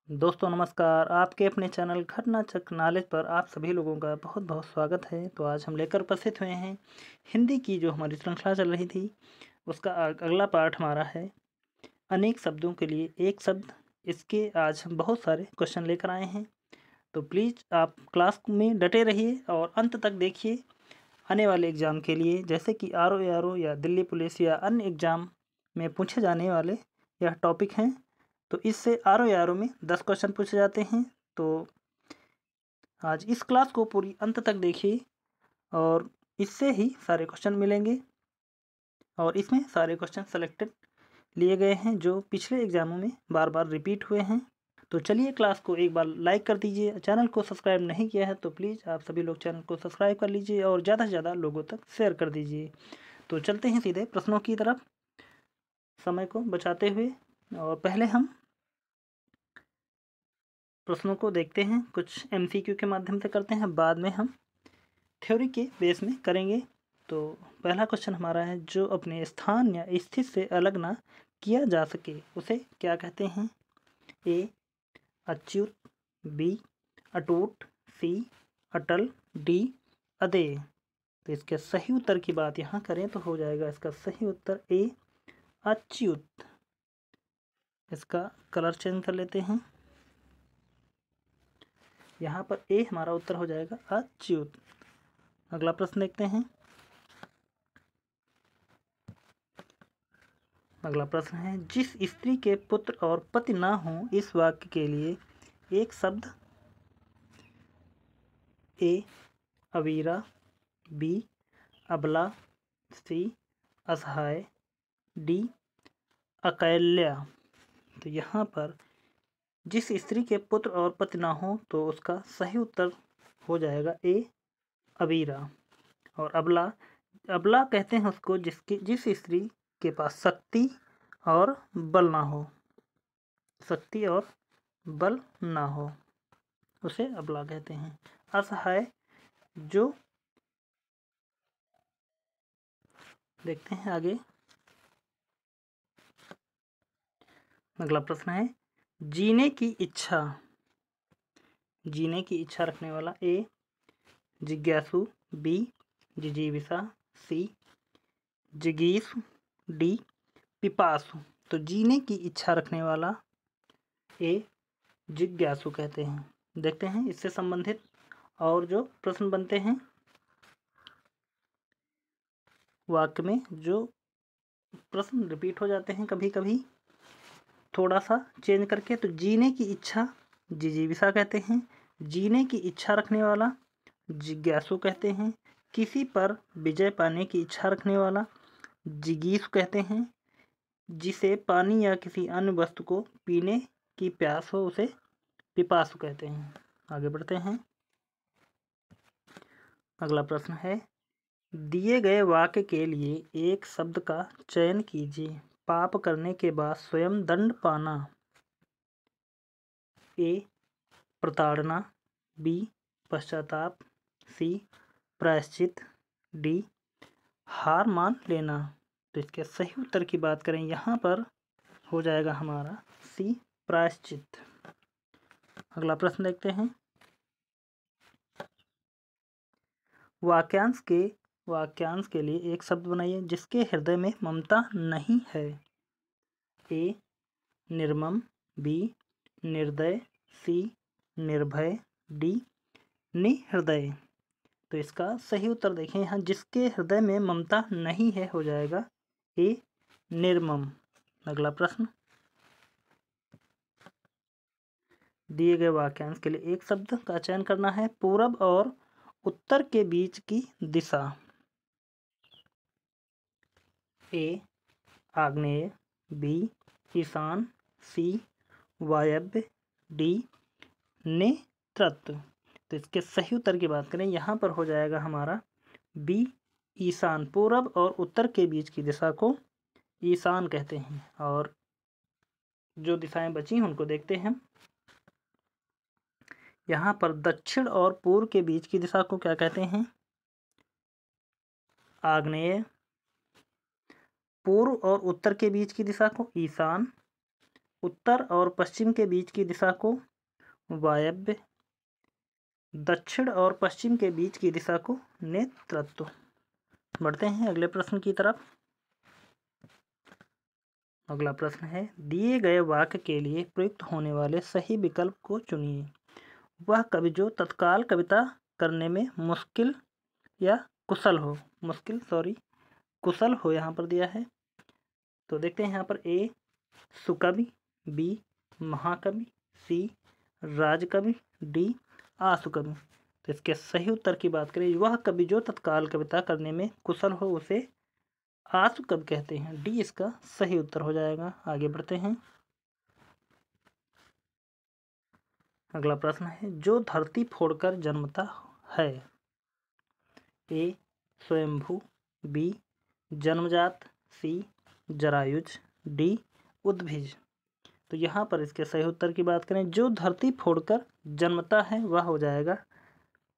दोस्तों नमस्कार। आपके अपने चैनल घटना चक नॉलेज पर आप सभी लोगों का बहुत बहुत स्वागत है। तो आज हम लेकर उपस्थित हुए हैं हिंदी की जो हमारी श्रृंखला चल रही थी उसका अगला पार्ट हमारा है अनेक शब्दों के लिए एक शब्द। इसके आज हम बहुत सारे क्वेश्चन लेकर आए हैं, तो प्लीज़ आप क्लास में डटे रहिए और अंत तक देखिए। आने वाले एग्ज़ाम के लिए जैसे कि RO या दिल्ली पुलिस या अन्य एग्ज़ाम में पूछे जाने वाले यह टॉपिक हैं। तो इससे RO में 10 क्वेश्चन पूछे जाते हैं। तो आज इस क्लास को पूरी अंत तक देखिए और इससे ही सारे क्वेश्चन मिलेंगे और इसमें सारे क्वेश्चन सेलेक्टेड लिए गए हैं जो पिछले एग्जामों में बार बार रिपीट हुए हैं। तो चलिए क्लास को एक बार लाइक कर दीजिए। चैनल को सब्सक्राइब नहीं किया है तो प्लीज़ आप सभी लोग चैनल को सब्सक्राइब कर लीजिए और ज़्यादा से ज़्यादा लोगों तक शेयर कर दीजिए। तो चलते हैं सीधे प्रश्नों की तरफ समय को बचाते हुए। और पहले हम प्रश्नों को देखते हैं, कुछ MCQ के माध्यम से करते हैं, बाद में हम थ्योरी के बेस में करेंगे। तो पहला क्वेश्चन हमारा है, जो अपने स्थान या स्थिति से अलग ना किया जा सके उसे क्या कहते हैं? A अच्युत, B अटूट, C अटल, D अदेय। तो इसके सही उत्तर की बात यहाँ करें तो हो जाएगा इसका सही उत्तर A अच्युत। इसका कलर चेंज कर लेते हैं, यहाँ पर A हमारा उत्तर हो जाएगा अच्युत। अगला प्रश्न देखते हैं। अगला प्रश्न है, जिस स्त्री के पुत्र और पति ना हो इस वाक्य के लिए एक शब्द। A अवीरा, B अबला, C असहाय, D अकैल्या। तो यहाँ पर जिस स्त्री के पुत्र और पति ना हो तो उसका सही उत्तर हो जाएगा A अवीरा। और अबला, अबला कहते हैं उसको जिस स्त्री के पास शक्ति और बल ना हो, शक्ति और बल ना हो उसे अबला कहते हैं। असहाय, जो देखते हैं आगे। अगला प्रश्न है, जीने की इच्छा। जीने की इच्छा रखने वाला A जिज्ञासु, B जिजीविषा, C जिगीषु, D पिपासु। तो जीने की इच्छा रखने वाला A जिज्ञासु कहते हैं। देखते हैं इससे संबंधित और जो प्रश्न बनते हैं वाक्य में, जो प्रश्न रिपीट हो जाते हैं कभी कभी थोड़ा सा चेंज करके। तो जीने की इच्छा जिजीविषा कहते हैं, जीने की इच्छा रखने वाला जिज्ञासु कहते हैं, किसी पर विजय पाने की इच्छा रखने वाला जिगीषु कहते हैं, जिसे पानी या किसी अन्य वस्तु को पीने की प्यास हो उसे पिपासु कहते हैं। आगे बढ़ते हैं। अगला प्रश्न है, दिए गए वाक्य के लिए एक शब्द का चयन कीजिए। पाप करने के बाद स्वयं दंड पाना। A प्रताड़ना, B पश्चाताप, C प्रायश्चित, D हार मान लेना। तो इसके सही उत्तर की बात करें यहाँ पर हो जाएगा हमारा C प्रायश्चित। अगला प्रश्न देखते हैं। वाक्यांश के लिए एक शब्द बनाइए जिसके हृदय में ममता नहीं है। A निर्मम, B निर्दय, C निर्भय, D निहृदय। तो इसका सही उत्तर देखें यहाँ, जिसके हृदय में ममता नहीं है हो जाएगा A निर्मम। अगला प्रश्न, दिए गए वाक्यांश के लिए एक शब्द का चयन करना है। पूरब और उत्तर के बीच की दिशा। A आग्नेय, B ईशान, C वायव्य, D नेतृत्व। तो इसके सही उत्तर की बात करें यहाँ पर हो जाएगा हमारा B ईशान। पूरब और उत्तर के बीच की दिशा को ईशान कहते हैं। और जो दिशाएं बची उनको देखते हैं। यहाँ पर दक्षिण और पूर्व के बीच की दिशा को क्या कहते हैं? आग्नेय। पूर्व और उत्तर के बीच की दिशा को ईशान। उत्तर और पश्चिम के बीच की दिशा को वायव्य, दक्षिण और पश्चिम के बीच की दिशा को नेतृत्व। बढ़ते हैं अगले प्रश्न की तरफ। अगला प्रश्न है, दिए गए वाक्य के लिए प्रयुक्त होने वाले सही विकल्प को चुनिए। वह कवि जो तत्काल कविता करने में मुश्किल या कुशल हो, कुशल हो यहाँ पर दिया है। तो देखते हैं यहाँ पर ए सुकवि, बी महाकवि, सी राजकवि, डी आसुकवि। तो इसके सही उत्तर की बात करें, वह कवि जो तत्काल कविता करने में कुशल हो उसे आसुकवि कहते हैं। डी इसका सही उत्तर हो जाएगा। आगे बढ़ते हैं। अगला प्रश्न है, जो धरती फोड़कर जन्मता है। ए स्वयंभू, बी जन्मजात, सी जरायुज, डी उद्भिज। तो यहाँ पर इसके सही उत्तर की बात करें, जो धरती फोड़कर जन्मता है वह हो जाएगा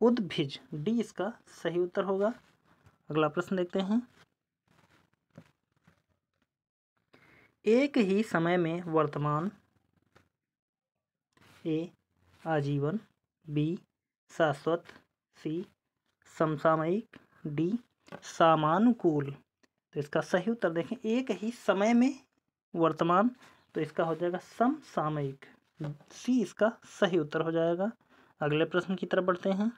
उद्भिज। डी इसका सही उत्तर होगा। अगला प्रश्न देखते हैं। एक ही समय में वर्तमान। ए आजीवन, बी शाश्वत, सी समसामयिक, डी सामानुकूल। तो इसका सही उत्तर देखें, एक ही समय में वर्तमान, तो इसका हो जाएगा समसामयिक। सी इसका सही उत्तर हो जाएगा। अगले प्रश्न की तरफ बढ़ते हैं।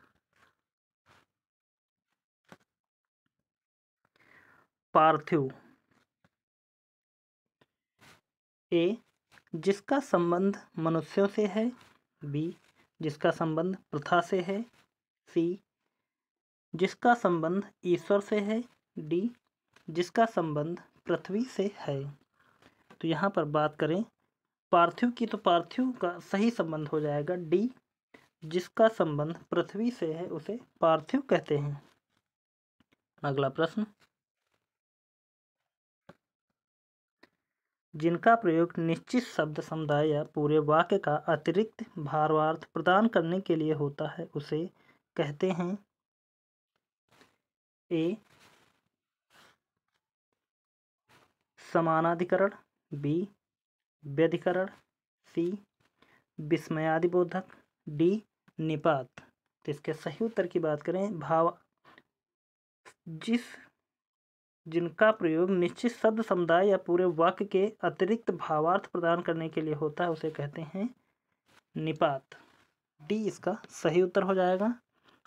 पार्थिव। ए जिसका संबंध मनुष्यों से है, बी जिसका संबंध प्रथा से है, सी जिसका संबंध ईश्वर से है, डी जिसका संबंध पृथ्वी से है। तो यहाँ पर बात करें पार्थिव की, तो पार्थिव का सही संबंध हो जाएगा डी जिसका संबंध पृथ्वी से है उसे पार्थिव कहते हैं। अगला प्रश्न, जिनका प्रयोग निश्चित शब्द समुदाय या पूरे वाक्य का अतिरिक्त भावार्थ प्रदान करने के लिए होता है उसे कहते हैं। ए समानाधिकरण, बी व्यधिकरण, सी विस्मयादिबोधक, डी निपात। तो इसके सही उत्तर की बात करें, जिनका प्रयोग निश्चित शब्द समुदाय या पूरे वाक्य के अतिरिक्त भावार्थ प्रदान करने के लिए होता है उसे कहते हैं निपात। डी इसका सही उत्तर हो जाएगा।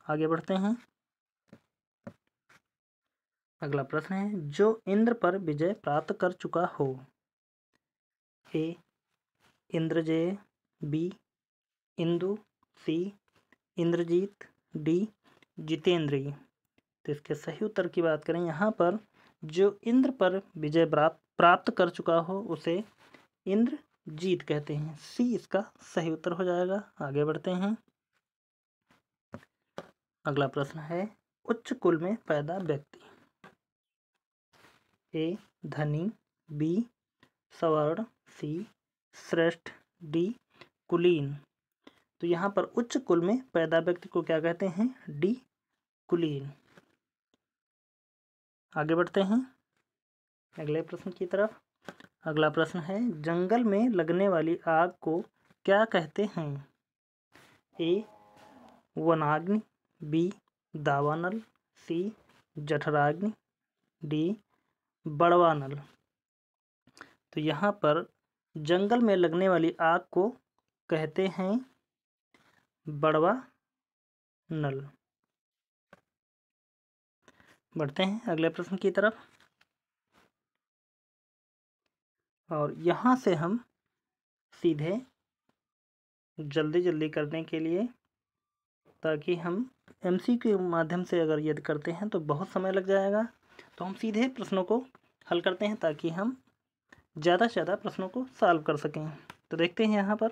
आगे बढ़ते हैं। अगला प्रश्न है, जो इंद्र पर विजय प्राप्त कर चुका हो। ए इंद्रजय, बी इंदु, सी इंद्रजीत, डी जितेंद्रिय। तो इसके सही उत्तर की बात करें, यहाँ पर जो इंद्र पर विजय प्राप्त कर चुका हो उसे इंद्रजीत कहते हैं। सी इसका सही उत्तर हो जाएगा। आगे बढ़ते हैं। अगला प्रश्न है, उच्च कुल में पैदा व्यक्ति। ए धनी, बी सवर्ण, सी श्रेष्ठ, डी कुलीन। तो यहाँ पर उच्च कुल में पैदा व्यक्ति को क्या कहते हैं, डी कुलीन। आगे बढ़ते हैं अगले प्रश्न की तरफ। अगला प्रश्न है, जंगल में लगने वाली आग को क्या कहते हैं। ए वनाग्नि, बी दावानल, सी जठराग्नि, डी बड़वानल। तो यहाँ पर जंगल में लगने वाली आग को कहते हैं बड़वा नल। बढ़ते हैं अगले प्रश्न की तरफ। और यहाँ से हम सीधे जल्दी करने के लिए, ताकि हम एमसीक्यू के माध्यम से अगर यदि करते हैं तो बहुत समय लग जाएगा, तो हम सीधे प्रश्नों को हल करते हैं ताकि हम ज़्यादा से ज़्यादा प्रश्नों को सॉल्व कर सकें। तो देखते हैं यहाँ पर,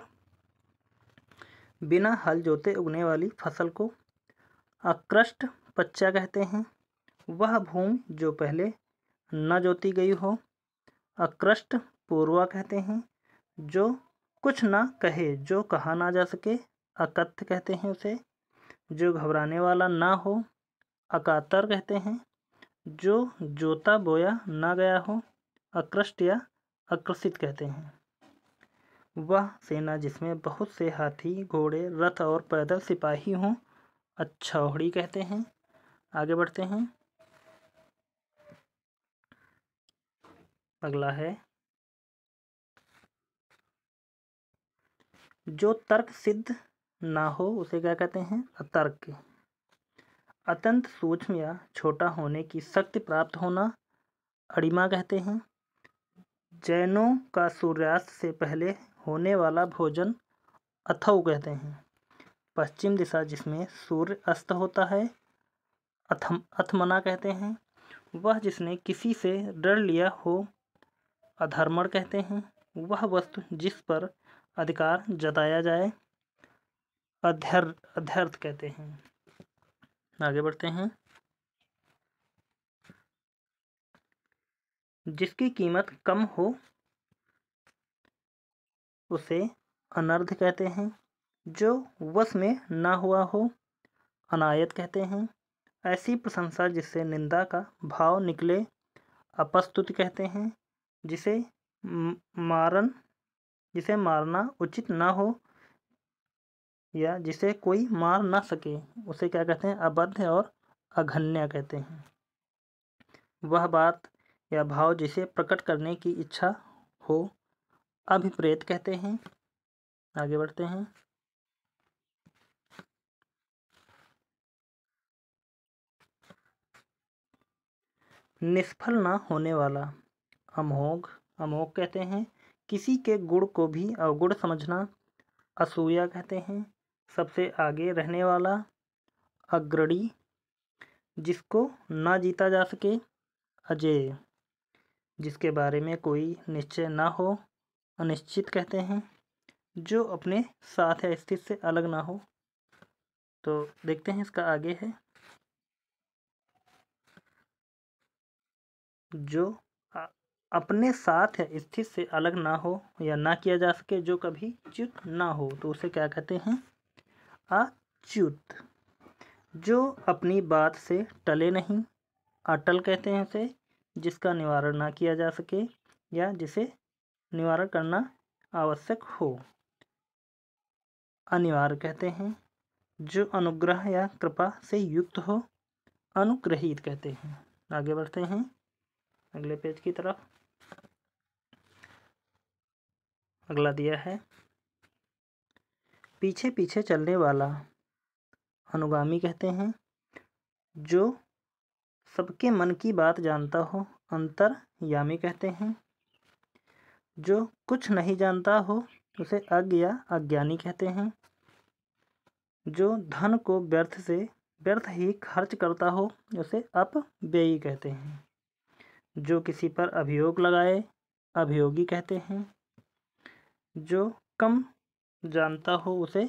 बिना हल जोते उगने वाली फसल को अकृष्ट पच्चा कहते हैं। वह भूमि जो पहले न जोती गई हो अकृष्ट पूर्वा कहते हैं। जो कुछ ना कहे, जो कहा ना जा सके, अकथ्य कहते हैं उसे। जो घबराने वाला ना हो अकातर कहते हैं। जो जोता बोया ना गया हो अकृष्ट या आकर्षित कहते हैं। वह सेना जिसमें बहुत से हाथी, घोड़े, रथ और पैदल सिपाही हों अच्छौड़ी कहते हैं। आगे बढ़ते हैं। अगला है जो तर्क सिद्ध ना हो उसे क्या कहते हैं? अतर्क। अत्यंत सूक्ष्म या छोटा होने की शक्ति प्राप्त होना अणिमा कहते हैं। जैनों का सूर्यास्त से पहले होने वाला भोजन अथौ कहते हैं। पश्चिम दिशा जिसमें सूर्य अस्त होता है अथमना कहते हैं। वह जिसने किसी से डर लिया हो अधर्मण कहते हैं। वह वस्तु जिस पर अधिकार जताया जाए अध्यर्थ कहते हैं। आगे बढ़ते हैं। जिसकी कीमत कम हो उसे अनर्थ कहते हैं। जो वश में ना हुआ हो अनायत कहते हैं। ऐसी प्रशंसा जिससे निंदा का भाव निकले अपस्तुति कहते हैं। जिसे मारना उचित ना हो या जिसे कोई मार ना सके उसे क्या कहते हैं? अबद्ध और अघन्य कहते हैं। वह बात या भाव जिसे प्रकट करने की इच्छा हो अभिप्रेत कहते हैं। आगे बढ़ते हैं। निष्फल ना होने वाला अमोघ कहते हैं। किसी के गुण को भी अवगुण समझना असूया कहते हैं। सबसे आगे रहने वाला अग्रणी जिसको ना जीता जा सके अजेय। जिसके बारे में कोई निश्चय ना हो अनिश्चित कहते हैं। जो अपने साथ या स्थिति से अलग ना हो। तो देखते हैं इसका आगे है जो अपने साथ या स्थिति से अलग ना हो या ना किया जा सके जो कभी च्युत ना हो तो उसे क्या कहते हैं? अच्युत। जो अपनी बात से टले नहीं अटल कहते हैं उसे। जिसका निवारण ना किया जा सके या जिसे निवारण करना आवश्यक हो अनिवार्य कहते हैं। जो अनुग्रह या कृपा से युक्त हो अनुग्रहित कहते हैं। आगे बढ़ते हैं अगले पेज की तरफ। अगला दिया है पीछे पीछे चलने वाला अनुगामी कहते हैं। जो सबके मन की बात जानता हो अंतर्यामी कहते हैं। जो कुछ नहीं जानता हो उसे अज्ञ या अज्ञानी कहते हैं। जो धन को व्यर्थ ही खर्च करता हो उसे अपव्ययी कहते हैं। जो किसी पर अभियोग लगाए अभियोगी कहते हैं। जो कम जानता हो उसे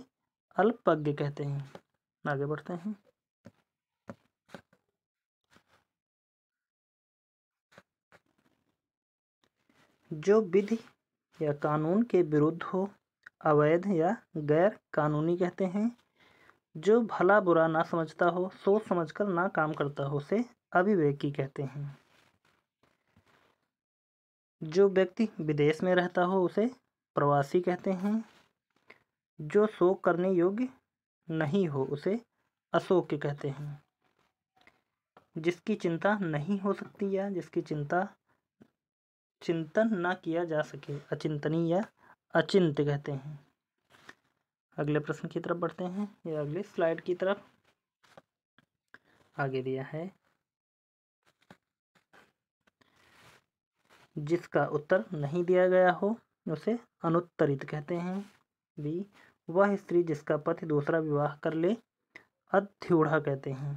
अल्पज्ञ कहते हैं। आगे बढ़ते हैं। जो विधि या कानून के विरुद्ध हो अवैध या गैर कानूनी कहते हैं। जो भला बुरा ना समझता हो सोच समझकर ना काम करता हो उसे अविवेकी कहते हैं। जो व्यक्ति विदेश में रहता हो उसे प्रवासी कहते हैं। जो शोक करने योग्य नहीं हो उसे अशोक्य कहते हैं। जिसकी चिंता नहीं हो सकती या जिसकी चिंतन ना किया जा सके अचिंतनीय या अचिंत्य कहते हैं। अगले प्रश्न की तरफ बढ़ते हैं या अगले स्लाइड की तरफ। आगे दिया है जिसका उत्तर नहीं दिया गया हो उसे अनुत्तरित कहते हैं। बी वह स्त्री जिसका पति दूसरा विवाह कर ले अध्यूढ़ा कहते हैं।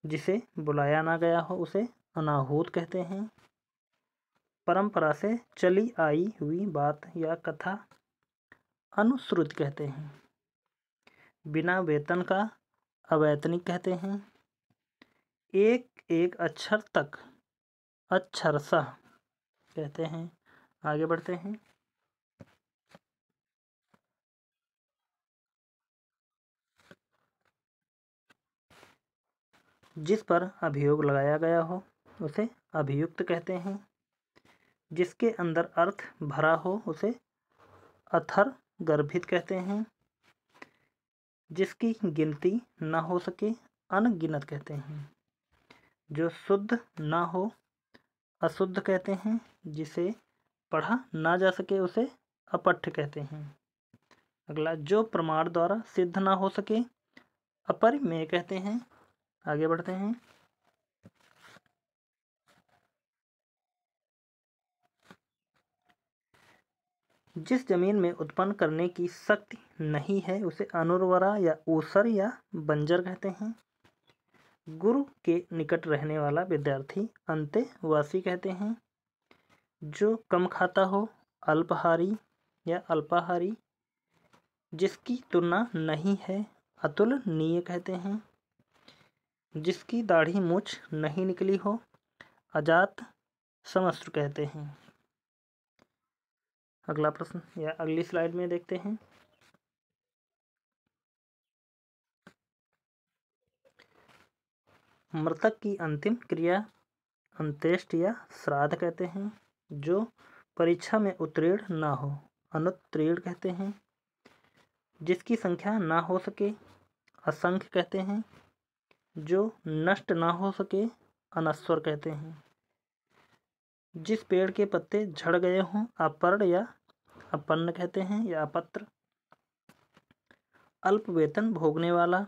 जिसे बुलाया ना गया हो उसे अनाहूत कहते हैं। परंपरा से चली आई हुई बात या कथा अनुश्रुत कहते हैं। बिना वेतन का अवैतनिक कहते हैं। एक एक अक्षर तक अक्षरशः कहते हैं। आगे बढ़ते हैं। जिस पर अभियोग लगाया गया हो उसे अभियुक्त कहते हैं। जिसके अंदर अर्थ भरा हो उसे अथर गर्भित कहते हैं। जिसकी गिनती न हो सके अनगिनत कहते हैं। जो शुद्ध ना हो अशुद्ध कहते हैं। जिसे पढ़ा ना जा सके उसे अपठ्य कहते हैं। अगला, जो प्रमाण द्वारा सिद्ध ना हो सके अपरिमेय कहते हैं। आगे बढ़ते हैं। जिस जमीन में उत्पन्न करने की शक्ति नहीं है उसे अनुर्वरा या ऊसर या बंजर कहते हैं। गुरु के निकट रहने वाला विद्यार्थी अंतेवासी कहते हैं। जो कम खाता हो अल्पहारी या अल्पाहारी। जिसकी तुलना नहीं है अतुलनीय कहते हैं। जिसकी दाढ़ी मूछ नहीं निकली हो अजात शमश्र कहते हैं। अगला प्रश्न या अगली स्लाइड में देखते हैं। मृतक की अंतिम क्रिया अंत्येष्टि या श्राद्ध कहते हैं। जो परीक्षा में उत्तीर्ण ना हो अनुत्तीर्ण कहते हैं। जिसकी संख्या ना हो सके असंख्य कहते हैं। जो नष्ट ना हो सके अनश्वर कहते हैं। जिस पेड़ के पत्ते झड़ गए हों अपर्ण या अपन्न कहते हैं या अपत्र। अल्प वेतन भोगने वाला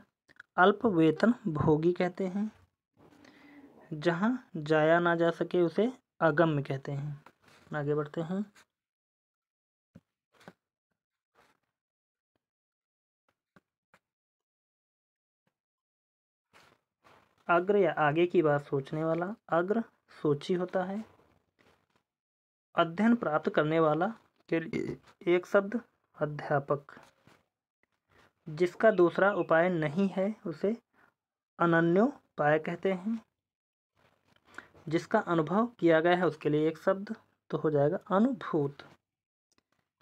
अल्प वेतन भोगी कहते हैं। जहाँ जाया ना जा सके उसे अगम्य कहते हैं। आगे बढ़ते हैं। अग्र या आगे की बात सोचने वाला अग्र सोची होता है। अध्ययन प्राप्त करने वाला के लिए एक शब्द अध्यापक। जिसका दूसरा उपाय नहीं है उसे अनन्योपाय कहते हैं। जिसका अनुभव किया गया है उसके लिए एक शब्द तो हो जाएगा अनुभूत।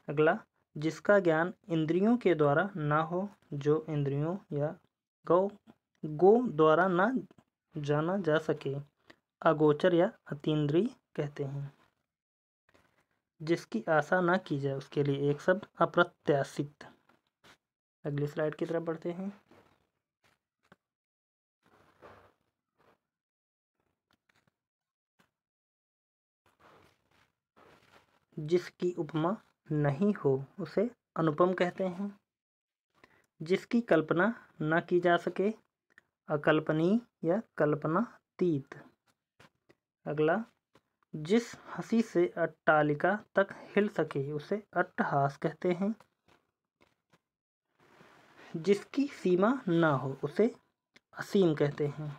अगला, जिसका ज्ञान इंद्रियों के द्वारा ना हो जो इंद्रियों या गो द्वारा ना जाना जा सके अगोचर या अतीन्द्रिय कहते हैं। जिसकी आशा ना की जाए उसके लिए एक शब्द अप्रत्याशित। अगली स्लाइड की तरफ बढ़ते हैं। जिसकी उपमा नहीं हो उसे अनुपम कहते हैं। जिसकी कल्पना न की जा सके अकल्पनीय या कल्पनातीत। अगला, जिस हंसी से अट्टालिका तक हिल सके उसे अट्टहास कहते हैं। जिसकी सीमा ना हो उसे असीम कहते हैं।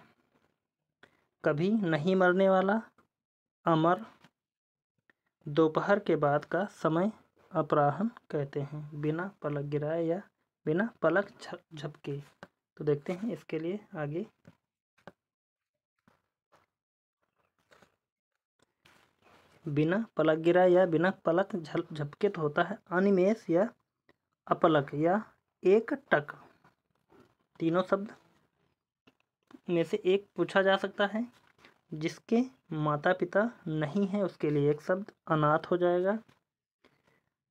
कभी नहीं मरने वाला अमर। दोपहर के बाद का समय अपराह्न कहते हैं। बिना पलक गिराए या बिना पलक झपके। तो देखते हैं इसके लिए आगे। बिना पलक गिराए या बिना पलक झपके तो होता है अनिमेष या अपलक या एक टक। तीनों शब्द में से एक पूछा जा सकता है। जिसके माता पिता नहीं है उसके लिए एक शब्द अनाथ हो जाएगा।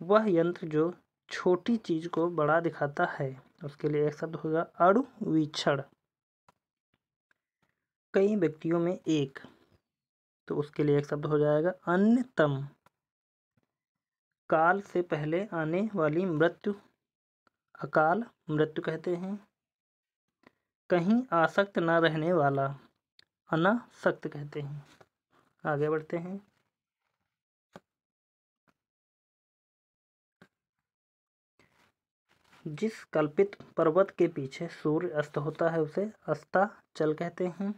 वह यंत्र जो छोटी चीज को बड़ा दिखाता है उसके लिए एक शब्द होगा अणुवीक्षण। कई व्यक्तियों में एक तो उसके लिए एक शब्द हो जाएगा अन्यतम। काल से पहले आने वाली मृत्यु अकाल मृत्यु कहते हैं। कहीं आसक्त न रहने वाला अनासक्त कहते हैं। आगे बढ़ते हैं। जिस कल्पित पर्वत के पीछे सूर्य अस्त होता है उसे अस्ताचल कहते हैं।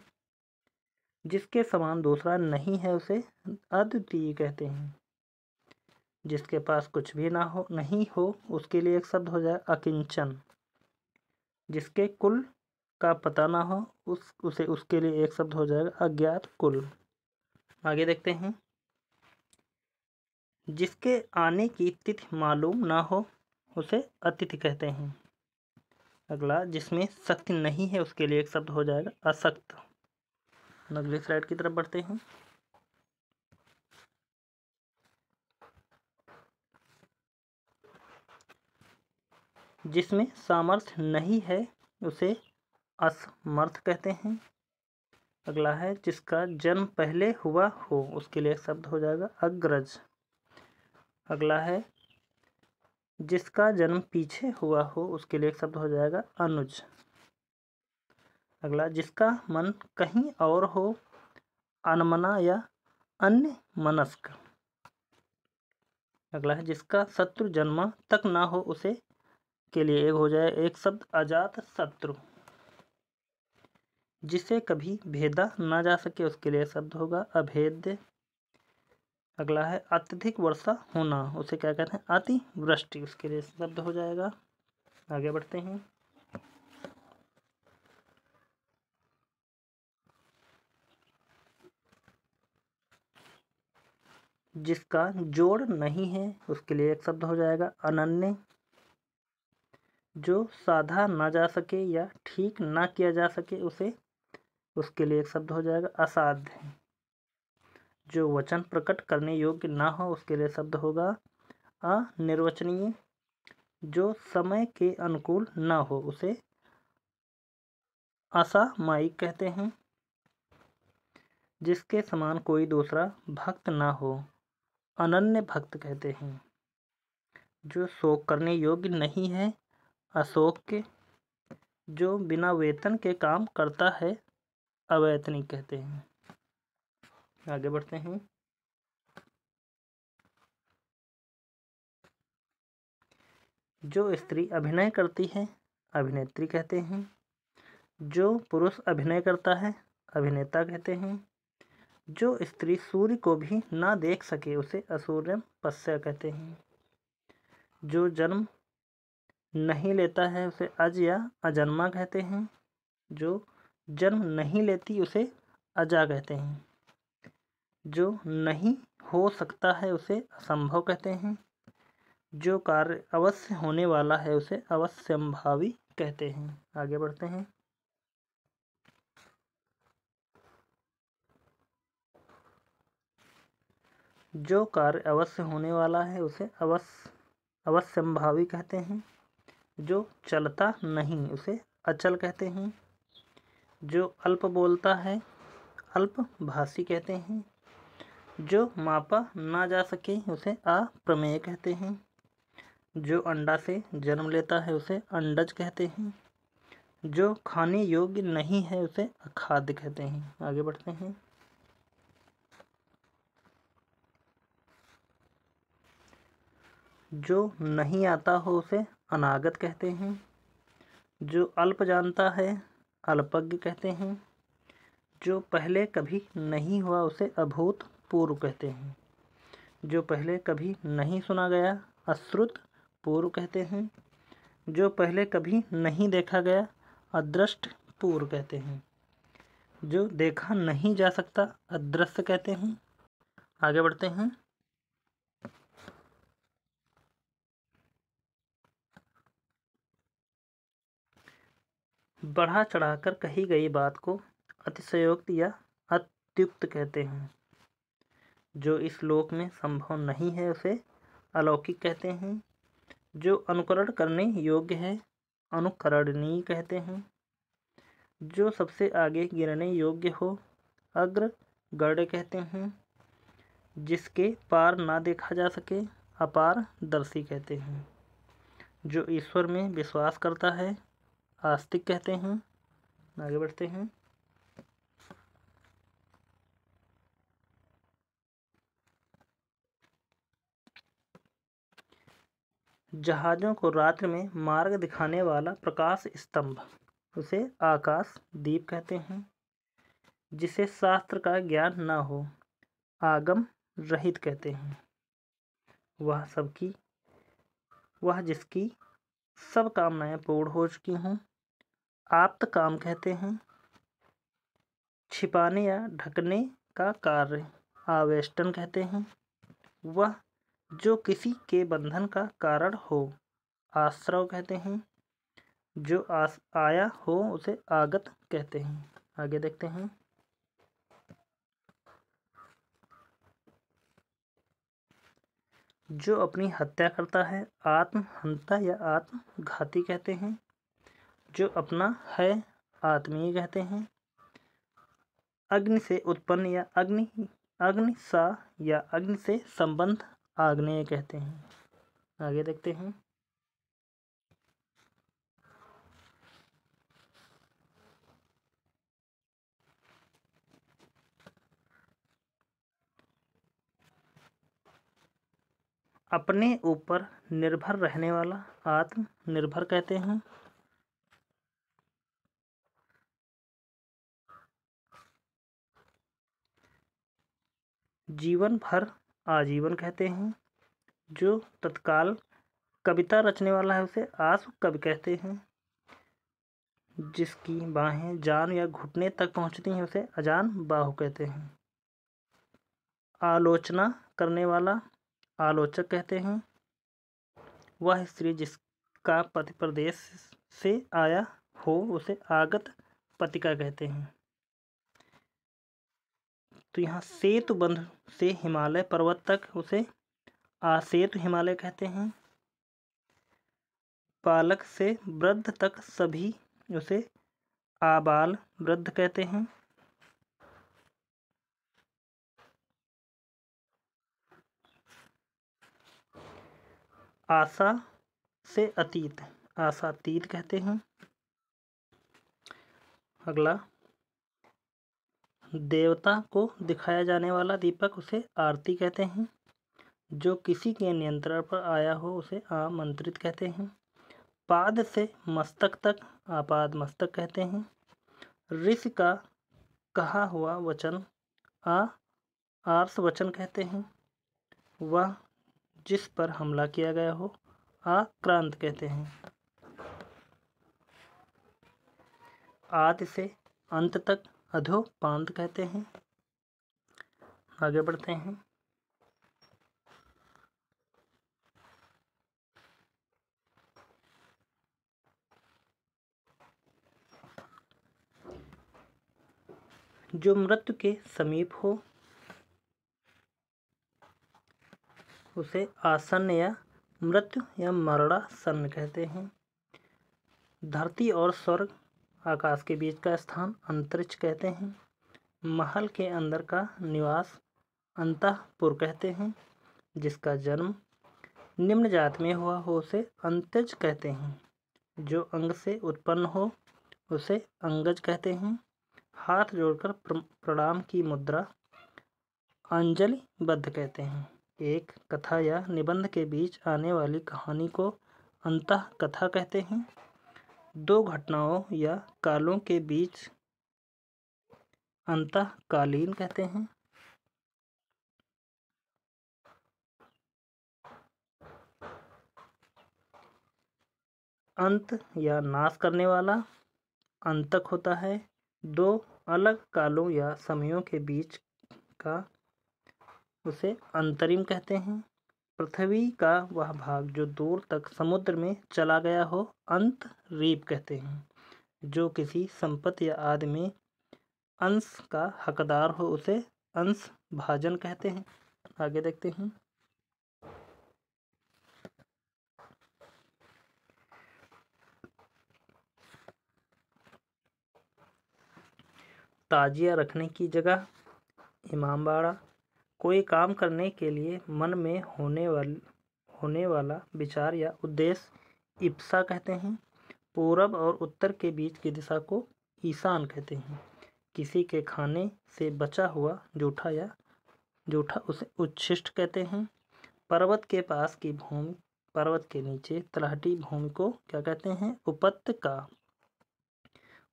जिसके समान दूसरा नहीं है उसे अद्वितीय कहते हैं। जिसके पास कुछ भी ना हो नहीं हो उसके लिए एक शब्द हो जाए अकिंचन। जिसके कुल का पता ना हो उसे उसके लिए एक शब्द हो जाएगा अज्ञात कुल। आगे देखते हैं। जिसके आने की तिथि मालूम ना हो उसे अतिथि कहते हैं। अगला, जिसमें शक्ति नहीं है उसके लिए एक शब्द हो जाएगा असक्त। अगली स्लाइड की तरफ बढ़ते हैं। जिसमें सामर्थ्य नहीं है उसे असमर्थ कहते हैं। अगला है जिसका जन्म पहले हुआ हो, उसके लिए एक शब्द हो जाएगा अग्रज। अगला है जिसका जन्म पीछे हुआ हो, उसके लिए एक शब्द हो जाएगा अनुज। अगला जिसका मन कहीं और हो, अनमना या अन्य मनस्क। अगला है जिसका शत्रु जन्मा तक ना हो, उसे के लिए एक हो जाए एक शब्द अजात शत्रु। जिसे कभी भेदा ना जा सके, उसके लिए शब्द होगा अभेद्य। अगला है अत्यधिक वर्षा होना, उसे क्या कहते हैं अतिवृष्टि, उसके लिए शब्द हो जाएगा। आगे बढ़ते हैं। जिसका जोड़ नहीं है, उसके लिए एक शब्द हो जाएगा अनन्य। जो साधा ना जा सके या ठीक ना किया जा सके, उसके लिए एक शब्द हो जाएगा असाध्य। जो वचन प्रकट करने योग्य ना हो, उसके लिए शब्द होगा अनिर्वचनीय। जो समय के अनुकूल ना हो, उसे असामयिक कहते हैं। जिसके समान कोई दूसरा भक्त ना हो, अनन्य भक्त कहते हैं। जो शोक करने योग्य नहीं है, अशोक के। जो बिना वेतन के काम करता है, अवैतनिक कहते हैं। आगे बढ़ते हैं। जो स्त्री अभिनय करती है, अभिनेत्री कहते हैं। जो पुरुष अभिनय करता है, अभिनेता कहते हैं। जो स्त्री सूर्य को भी ना देख सके, उसे असूर्यम पश्य कहते हैं। जो जन्म नहीं लेता है, उसे अज या अजन्मा कहते हैं। जो जन्म नहीं लेती, उसे अजा कहते हैं। जो नहीं हो सकता है, उसे असंभव कहते हैं। जो कार्य अवश्य होने वाला है, उसे अवश्यंभावी कहते हैं। आगे बढ़ते हैं। जो कार्य अवश्य होने वाला है, उसे अवश्यंभावी कहते हैं। जो चलता नहीं, उसे अचल कहते हैं। जो अल्प बोलता है, अल्पभाषी कहते हैं। जो मापा ना जा सके, उसे अप्रमेय कहते हैं। जो अंडा से जन्म लेता है, उसे अंडज कहते हैं। जो खाने योग्य नहीं है, उसे अखाद्य कहते हैं। आगे बढ़ते हैं। जो नहीं आता हो, उसे अनागत कहते हैं। जो अल्प जानता है, अल्पज्ञ कहते हैं। जो पहले कभी नहीं हुआ, उसे अभूतपूर्व कहते हैं। जो पहले कभी नहीं सुना गया, अश्रुत पूर्व कहते हैं। जो पहले कभी नहीं देखा गया, अदृष्ट पूर्व कहते हैं। जो देखा नहीं जा सकता, अदृश्य कहते हैं। आगे बढ़ते हैं। बढ़ा चढ़ाकर कही गई बात को अतिशयोक्त या अत्युक्त कहते हैं। जो इस लोक में संभव नहीं है, उसे अलौकिक कहते हैं। जो अनुकरण करने योग्य है, अनुकरणीय कहते हैं। जो सबसे आगे गिरने योग्य हो, अग्रगण्य कहते हैं। जिसके पार ना देखा जा सके, अपारदर्शी कहते हैं। जो ईश्वर में विश्वास करता है, आस्तिक कहते हैं। आगे बढ़ते हैं। जहाजों को रात्रि में मार्ग दिखाने वाला प्रकाश स्तंभ, उसे आकाश दीप कहते हैं। जिसे शास्त्र का ज्ञान न हो, आगम रहित कहते हैं। वह जिसकी सब कामनाएं पूर्ण हो चुकी हों, आप्त काम कहते हैं। छिपाने या ढकने का कार्य आवेष्टन कहते हैं। वह जो किसी के बंधन का कारण हो, आश्रव कहते हैं। जो आया हो, उसे आगत कहते हैं। आगे देखते हैं। जो अपनी हत्या करता है आत्महंता या आत्मघाती कहते हैं। जो अपना है आत्मीय कहते हैं। अग्नि से उत्पन्न या अग्नि सा या अग्नि से संबंध आग्नेय कहते हैं। आगे देखते हैं। अपने ऊपर निर्भर रहने वाला आत्मनिर्भर कहते हैं। जीवन भर आजीवन कहते हैं। जो तत्काल कविता रचने वाला है उसे आशु कवि कहते हैं। जिसकी बाहें जान या घुटने तक पहुंचती हैं उसे अजान बाहु कहते हैं। आलोचना करने वाला आलोचक कहते हैं। वह स्त्री जिसका पति प्रदेश से आया हो उसे आगत पतिका कहते हैं। तो यहाँ सेतु बंध से हिमालय पर्वत तक उसे आसेतु हिमालय कहते हैं। बालक से वृद्ध तक सभी उसे आबाल वृद्ध कहते हैं। आशा से अतीत आशातीत कहते हैं। अगला, देवता को दिखाया जाने वाला दीपक उसे आरती कहते हैं। जो किसी के नियंत्रण पर आया हो उसे आमंत्रित कहते हैं। पाद से मस्तक तक आपाद मस्तक कहते हैं। ऋषि का कहा हुआ वचन आर्ष वचन कहते हैं। वह जिस पर हमला किया गया हो आक्रांत कहते हैं। आदि से अंत तक अधोपांत कहते हैं। आगे बढ़ते हैं। जो मृत्यु के समीप हो उसे आसन्न या मृत्यु या मरणासन्न कहते हैं। धरती और स्वर्ग आकाश के बीच का स्थान अंतरिक्ष कहते हैं। महल के अंदर का निवास अंतःपुर कहते हैं। जिसका जन्म निम्न जात में हुआ हो उसे अंत्यज कहते हैं। जो अंग से उत्पन्न हो उसे अंगज कहते हैं। हाथ जोड़कर प्रणाम की मुद्रा अंजलिबद्ध कहते हैं। एक कथा या निबंध के बीच आने वाली कहानी को अंतः कथा कहते हैं। दो घटनाओं या कालों के बीच अंतःकालीन कहते हैं। अंत या नाश करने वाला अंतक होता है। दो अलग कालों या समयों के बीच का उसे अंतरिम कहते हैं। पृथ्वी का वह भाग जो दूर तक समुद्र में चला गया हो अंतरीप कहते हैं। जो किसी संपत्ति या आदि में अंश का हकदार हो उसे अंश भाजन कहते हैं। आगे देखते हैं। ताजिया रखने की जगह इमामबाड़ा। कोई काम करने के लिए मन में होने वाला विचार या उद्देश्य इप्सा कहते हैं। पूरब और उत्तर के बीच की दिशा को ईशान कहते हैं। किसी के खाने से बचा हुआ जूठा उसे उच्छिष्ट कहते हैं। पर्वत के पास की भूमि पर्वत के नीचे तलहटी भूमि को क्या कहते हैं? उपत्यका।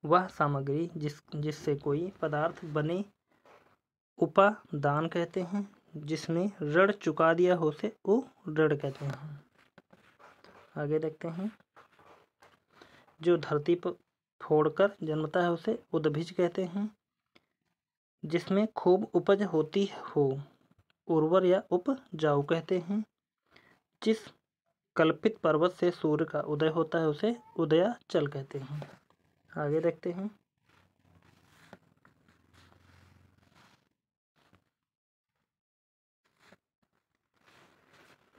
वह सामग्री जिससे कोई पदार्थ बने उपादान कहते हैं। जिसने ऋण चुका दिया हो उसे ऋण कहते हैं। आगे देखते हैं। जो धरती पर फोड़कर जन्मता है उसे उद्भिज कहते हैं। जिसमें खूब उपज होती हो उर्वर या उपजाऊ कहते हैं। जिस कल्पित पर्वत से सूर्य का उदय होता है उसे उदयाचल कहते हैं। आगे देखते हैं।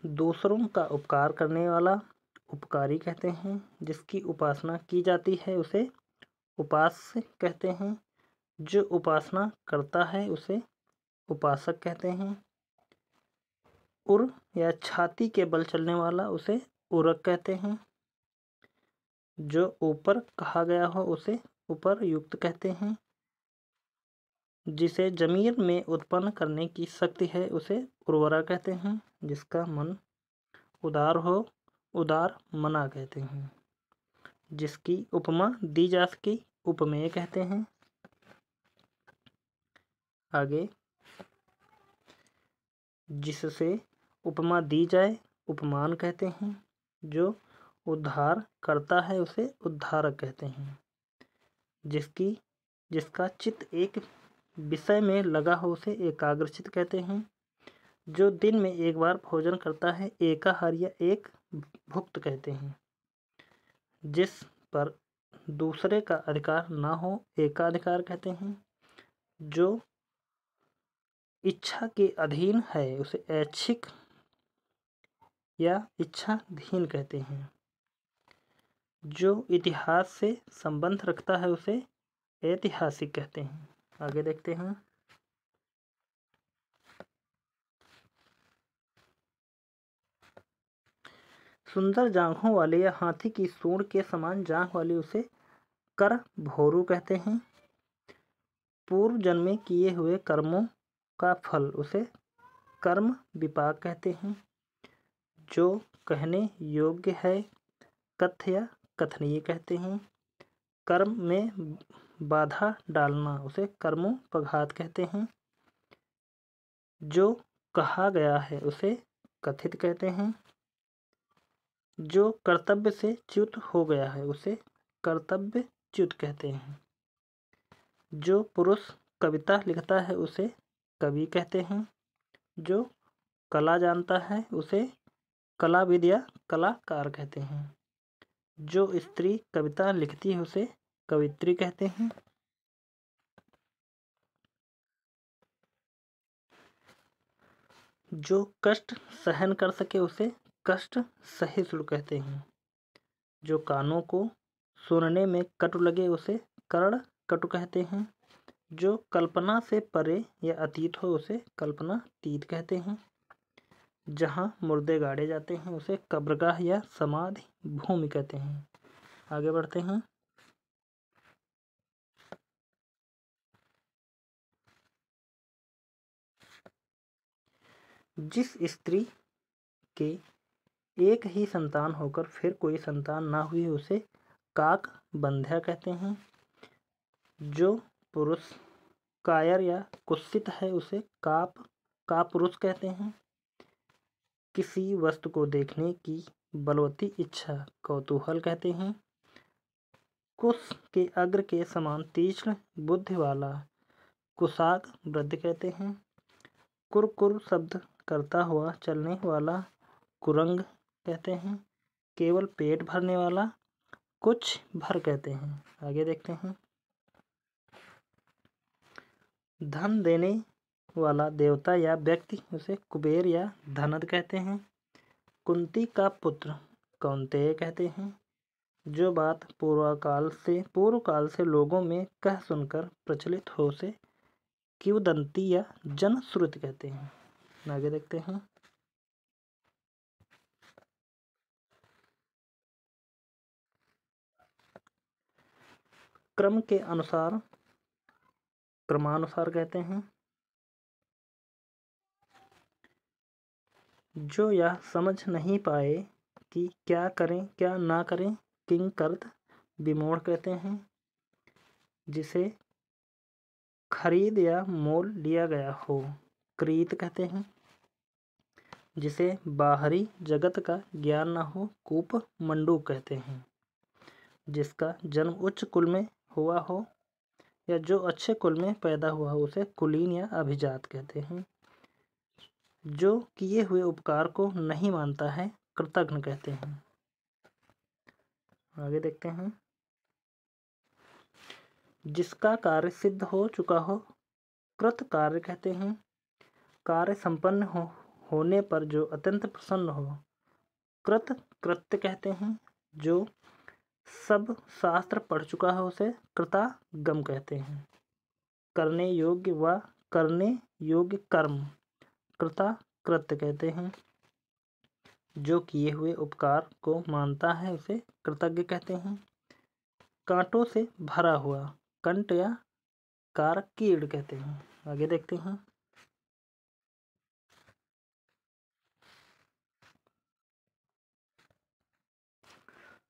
दूसरों का उपकार करने वाला उपकारी कहते हैं। जिसकी उपासना की जाती है उसे उपास्य कहते हैं। जो उपासना करता है उसे उपासक कहते हैं। उर या छाती के बल चलने वाला उसे उरक कहते हैं। जो ऊपर कहा गया हो उसे उपरयुक्त कहते हैं। जिसे जमीर में उत्पन्न करने की शक्ति है उसे उर्वरा कहते हैं। जिसका मन उदार हो उदार मना कहते हैं। जिसकी उपमा दी जा सके उपमेय कहते हैं। आगे, जिससे उपमा दी जाए उपमान कहते हैं। जो उद्धार करता है उसे उद्धारक कहते हैं। जिसका चित्त एक विषय में लगा हो उसे एकाग्रचित्त कहते हैं। जो दिन में एक बार भोजन करता है एकाहार या एक भुक्त कहते हैं। जिस पर दूसरे का अधिकार ना हो एकाधिकार कहते हैं। जो इच्छा के अधीन है उसे ऐच्छिक या इच्छाधीन कहते हैं। जो इतिहास से संबंध रखता है उसे ऐतिहासिक कहते हैं। आगे देखते हैं। सुंदर जांघों वाले या हाथी की सूंड के समान जांघ वाले उसे कर भोरू कहते हैं। पूर्व जन्म में किए हुए कर्मों का फल उसे कर्म विपाक कहते हैं। जो कहने योग्य है कथ्य या कथनीय कहते हैं। कर्म में बाधा डालना उसे कर्मोपघात कहते हैं। जो कहा गया है उसे कथित कहते हैं। जो कर्तव्य से च्युत हो गया है उसे कर्तव्यच्युत कहते हैं। जो पुरुष कविता लिखता है उसे कवि कहते हैं। जो कला जानता है उसे कलाविद या कलाकार कहते हैं। जो स्त्री कविता लिखती है उसे कवित्री कहते हैं। जो कष्ट सहन कर सके उसे कष्ट सहिष्णु कहते हैं। जो कानों को सुनने में कटु लगे उसे कर्ण कटु कहते हैं। जो कल्पना से परे या अतीत हो उसे कल्पनातीत कहते हैं। जहाँ मुर्दे गाड़े जाते हैं उसे कब्रगाह या समाधि भूमि कहते हैं। आगे बढ़ते हैं। जिस स्त्री के एक ही संतान होकर फिर कोई संतान ना हुई उसे काक बंध्या कहते हैं। जो पुरुष कायर या कुत्सित है उसे कापुरुष कहते हैं। किसी वस्तु को देखने की बलवती इच्छा कौतूहल कहते हैं। कुश के अग्र के समान तीक्ष्ण बुद्धि वाला कुशाग वृद्ध कहते हैं। कुर शब्द करता हुआ चलने वाला कुरंग कहते हैं। केवल पेट भरने वाला कुछ भर कहते हैं। आगे देखते हैं। धन देने वाला देवता या व्यक्ति उसे कुबेर या धनद कहते हैं। कुंती का पुत्र कौन्तेय कहते हैं। जो बात पूर्व काल से लोगों में कह सुनकर प्रचलित हो उसे किंवदंती या जनश्रुति कहते हैं। आगे देखते हैं। क्रम के अनुसार क्रमानुसार कहते हैं। जो यह समझ नहीं पाए कि क्या करें क्या ना करें किंकर्त विमूढ़ कहते हैं। जिसे खरीद या मोल लिया गया हो क्रीत कहते हैं। जिसे बाहरी जगत का ज्ञान न हो कूप मंडूक कहते हैं। जिसका जन्म उच्च कुल में हुआ हो या जो अच्छे कुल में पैदा हुआ हो उसे कुलीन या अभिजात कहते हैं। जो किए हुए उपकार को नहीं मानता है कृतघ्न कहते हैं। आगे देखते हैं। जिसका कार्य सिद्ध हो चुका हो कृत कार्य कहते हैं। कार्य संपन्न होने पर जो अत्यंत प्रसन्न हो। कृत कृत्य कहते हैं। जो सब शास्त्र पढ़ चुका है उसे कृतागम कहते हैं। करने योग्य व करने योग्य कर्म कृताकृत्य कहते हैं। जो किए हुए उपकार को मानता है उसे कृतज्ञ कहते हैं। कांटों से भरा हुआ कंट या कारक कीड़ कहते हैं। आगे देखते हैं।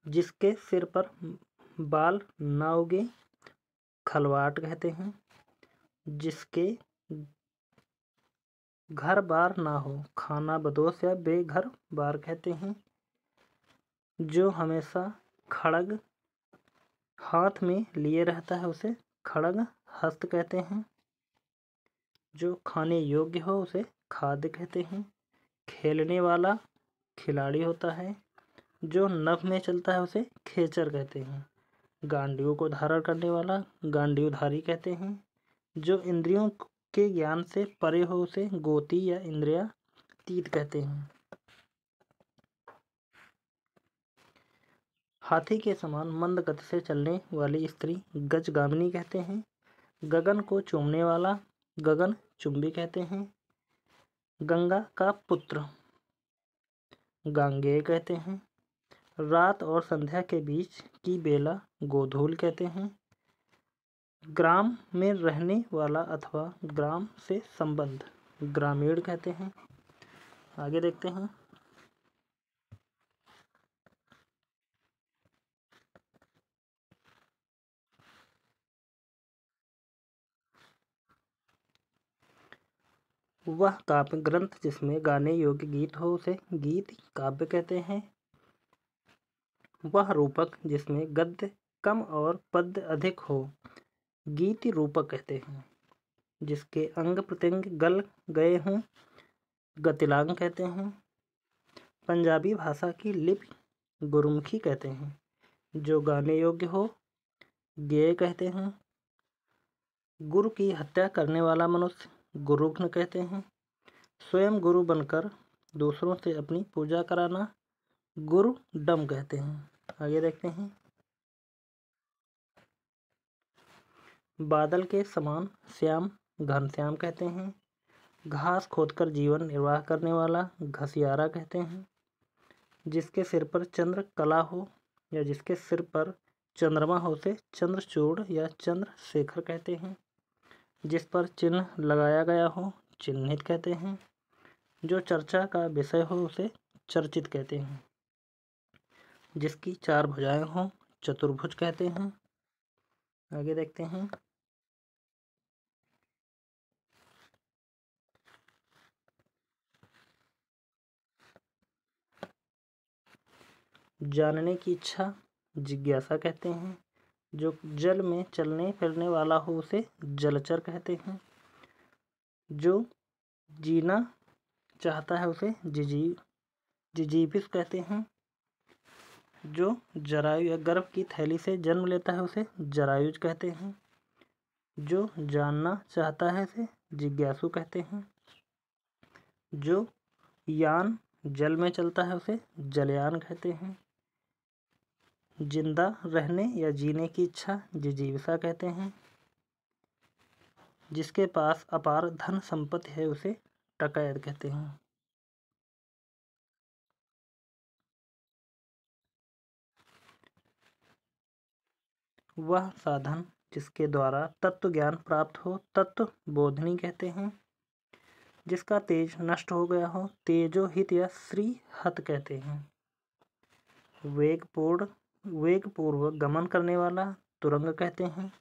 जिसके सिर पर बाल ना उगे खलवाट कहते हैं। जिसके घर बार ना हो खाना बदोश या बेघर बार कहते हैं। जो हमेशा खड़ग हाथ में लिए रहता है उसे खड़ग हस्त कहते हैं। जो खाने योग्य हो उसे खाद्य कहते हैं। खेलने वाला खिलाड़ी होता है। जो नभ में चलता है उसे खेचर कहते हैं। गांडियों को धारण करने वाला गांडीवधारी कहते हैं। जो इंद्रियों के ज्ञान से परे हो उसे गोती या इंद्रियातीत कहते हैं। हाथी के समान मंद गति से चलने वाली स्त्री गजगामिनी कहते हैं। गगन को चूमने वाला गगन चुंबी कहते हैं। गंगा का पुत्र गांगेय कहते हैं। रात और संध्या के बीच की बेला गोधूल कहते हैं। ग्राम में रहने वाला अथवा ग्राम से संबंध ग्रामीण कहते हैं। आगे देखते हैं। वह काव्य ग्रंथ जिसमें गाने योग्य गीत हो उसे गीत काव्य कहते हैं। वह रूपक जिसमें गद्य कम और पद्य अधिक हो गीति रूपक कहते हैं। जिसके अंग प्रत्यंग गल गए हों गतिलांग कहते हैं। पंजाबी भाषा की लिपि गुरुमुखी कहते हैं। जो गाने योग्य हो गेय कहते हैं। गुरु की हत्या करने वाला मनुष्य गुरुघ्न कहते हैं। स्वयं गुरु बनकर दूसरों से अपनी पूजा कराना गुरुडम कहते हैं। आगे देखते हैं। बादल के समान श्याम घनश्याम कहते हैं। घास खोदकर जीवन निर्वाह करने वाला घसियारा कहते हैं। जिसके सिर पर चंद्र कला हो या जिसके सिर पर चंद्रमा हो उसे चंद्रचूड़ या चंद्रशेखर कहते हैं। जिस पर चिन्ह लगाया गया हो चिन्हित कहते हैं। जो चर्चा का विषय हो उसे चर्चित कहते हैं। जिसकी चार भुजाएं हों चतुर्भुज कहते हैं। आगे देखते हैं। जानने की इच्छा जिज्ञासा कहते हैं। जो जल में चलने फिरने वाला हो उसे जलचर कहते हैं। जो जीना चाहता है उसे जिजीविष कहते हैं। जो जरायु या गर्भ की थैली से जन्म लेता है उसे जरायुज कहते हैं। जो जानना चाहता है उसे जिज्ञासु कहते हैं। जो यान जल में चलता है उसे जलयान कहते हैं। जिंदा रहने या जीने की इच्छा जिजीविषा कहते हैं। जिसके पास अपार धन संपत्ति है उसे टकैत कहते हैं। वह साधन जिसके द्वारा तत्व ज्ञान प्राप्त हो तत्व बोधनी कहते हैं। जिसका तेज नष्ट हो गया हो तेजो हित या श्री हत कहते हैं। वेगपूर्वक गमन करने वाला तुरंग कहते हैं।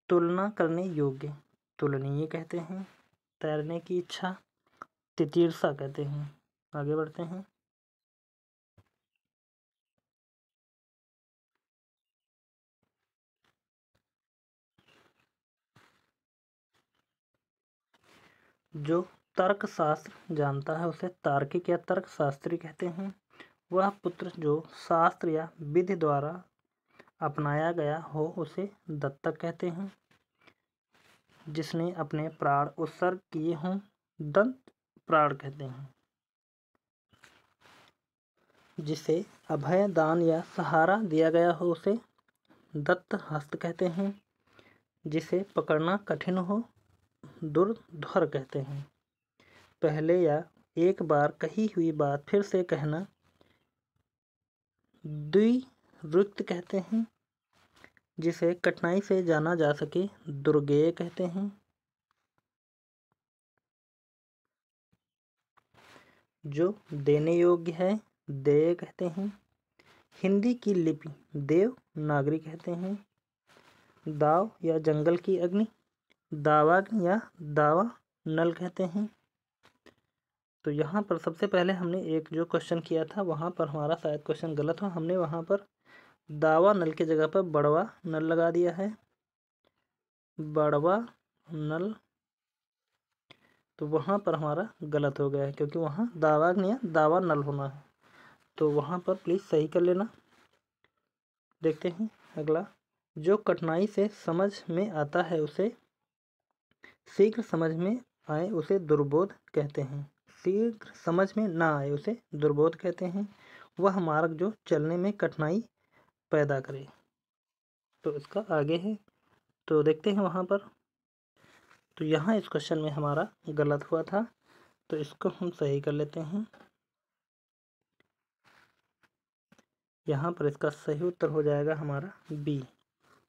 तुलना करने योग्य तुलनीय कहते हैं। तैरने की इच्छा तितीर्षा कहते हैं। आगे बढ़ते हैं। जो तर्क शास्त्र जानता है उसे तार्किक या तर्क शास्त्री कहते हैं। वह पुत्र जो शास्त्र या विधि द्वारा अपनाया गया हो उसे दत्तक कहते हैं। जिसने अपने प्राण उत्सर्ग किए हों दंत प्राण कहते हैं। जिसे अभय दान या सहारा दिया गया हो उसे दत्त हस्त कहते हैं। जिसे पकड़ना कठिन हो दुर्धर कहते हैं। पहले या एक बार कही हुई बात फिर से कहना द्विरुक्त कहते हैं। जिसे कठिनाई से जाना जा सके दुर्गेय कहते हैं। जो देने योग्य है देय कहते हैं। हिंदी की लिपि देवनागरी कहते हैं। दाव या जंगल की अग्नि दावाग्नि या दावा नल कहते हैं। तो यहाँ पर सबसे पहले हमने एक जो क्वेश्चन किया था वहाँ पर हमारा शायद क्वेश्चन गलत हो, हमने वहाँ पर दावा नल की जगह पर बड़वा नल लगा दिया है, बड़वा नल। तो वहाँ पर हमारा गलत हो गया है क्योंकि वहाँ दावाग्नि या दावा नल होना है। तो वहाँ पर प्लीज़ सही कर लेना। देखते हैं अगला। जो कठिनाई से समझ में आता है उसे शीघ्र समझ में आए उसे दुर्बोध कहते हैं। शीघ्र समझ में ना आए उसे दुर्बोध कहते हैं। वह मार्ग जो चलने में कठिनाई पैदा करे। तो इसका आगे है, तो देखते हैं वहाँ पर। तो यहाँ इस क्वेश्चन में हमारा गलत हुआ था, तो इसको हम सही कर लेते हैं। यहाँ पर इसका सही उत्तर हो जाएगा हमारा बी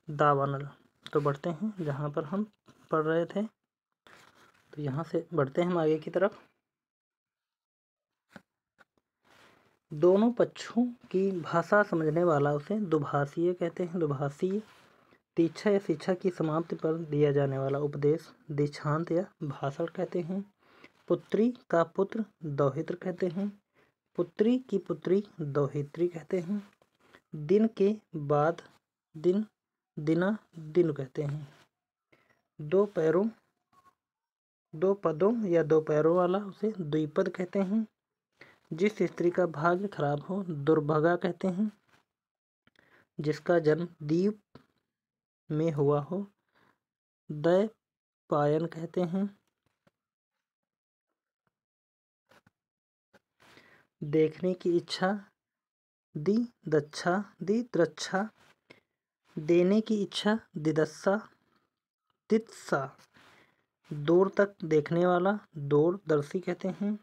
दावानल। तो बढ़ते हैं जहाँ पर हम पढ़ रहे थे, तो यहाँ से बढ़ते हैं हम आगे की तरफ। दोनों पक्षों की भाषा समझने वाला उसे दुभाषीय कहते हैं। दुभाषीय। दीक्षा या शिक्षा की समाप्ति पर दिया जाने वाला उपदेश दीक्षांत या भाषण कहते हैं। पुत्री का पुत्र दौहित्र कहते हैं। पुत्री की पुत्री दौहित्री कहते हैं। दिन के बाद दिन दिना दिन कहते हैं। दो पदों या दो पैरों वाला उसे द्विपद कहते हैं। जिस स्त्री का भाग्य खराब हो दुर्भगा कहते हैं। जिसका जन्म द्वीप में हुआ हो दैपायन कहते हैं। देखने की इच्छा दिद्रच्छा। देने की इच्छा दित्सा। दूर तक देखने वाला दूरदर्शी कहते हैं।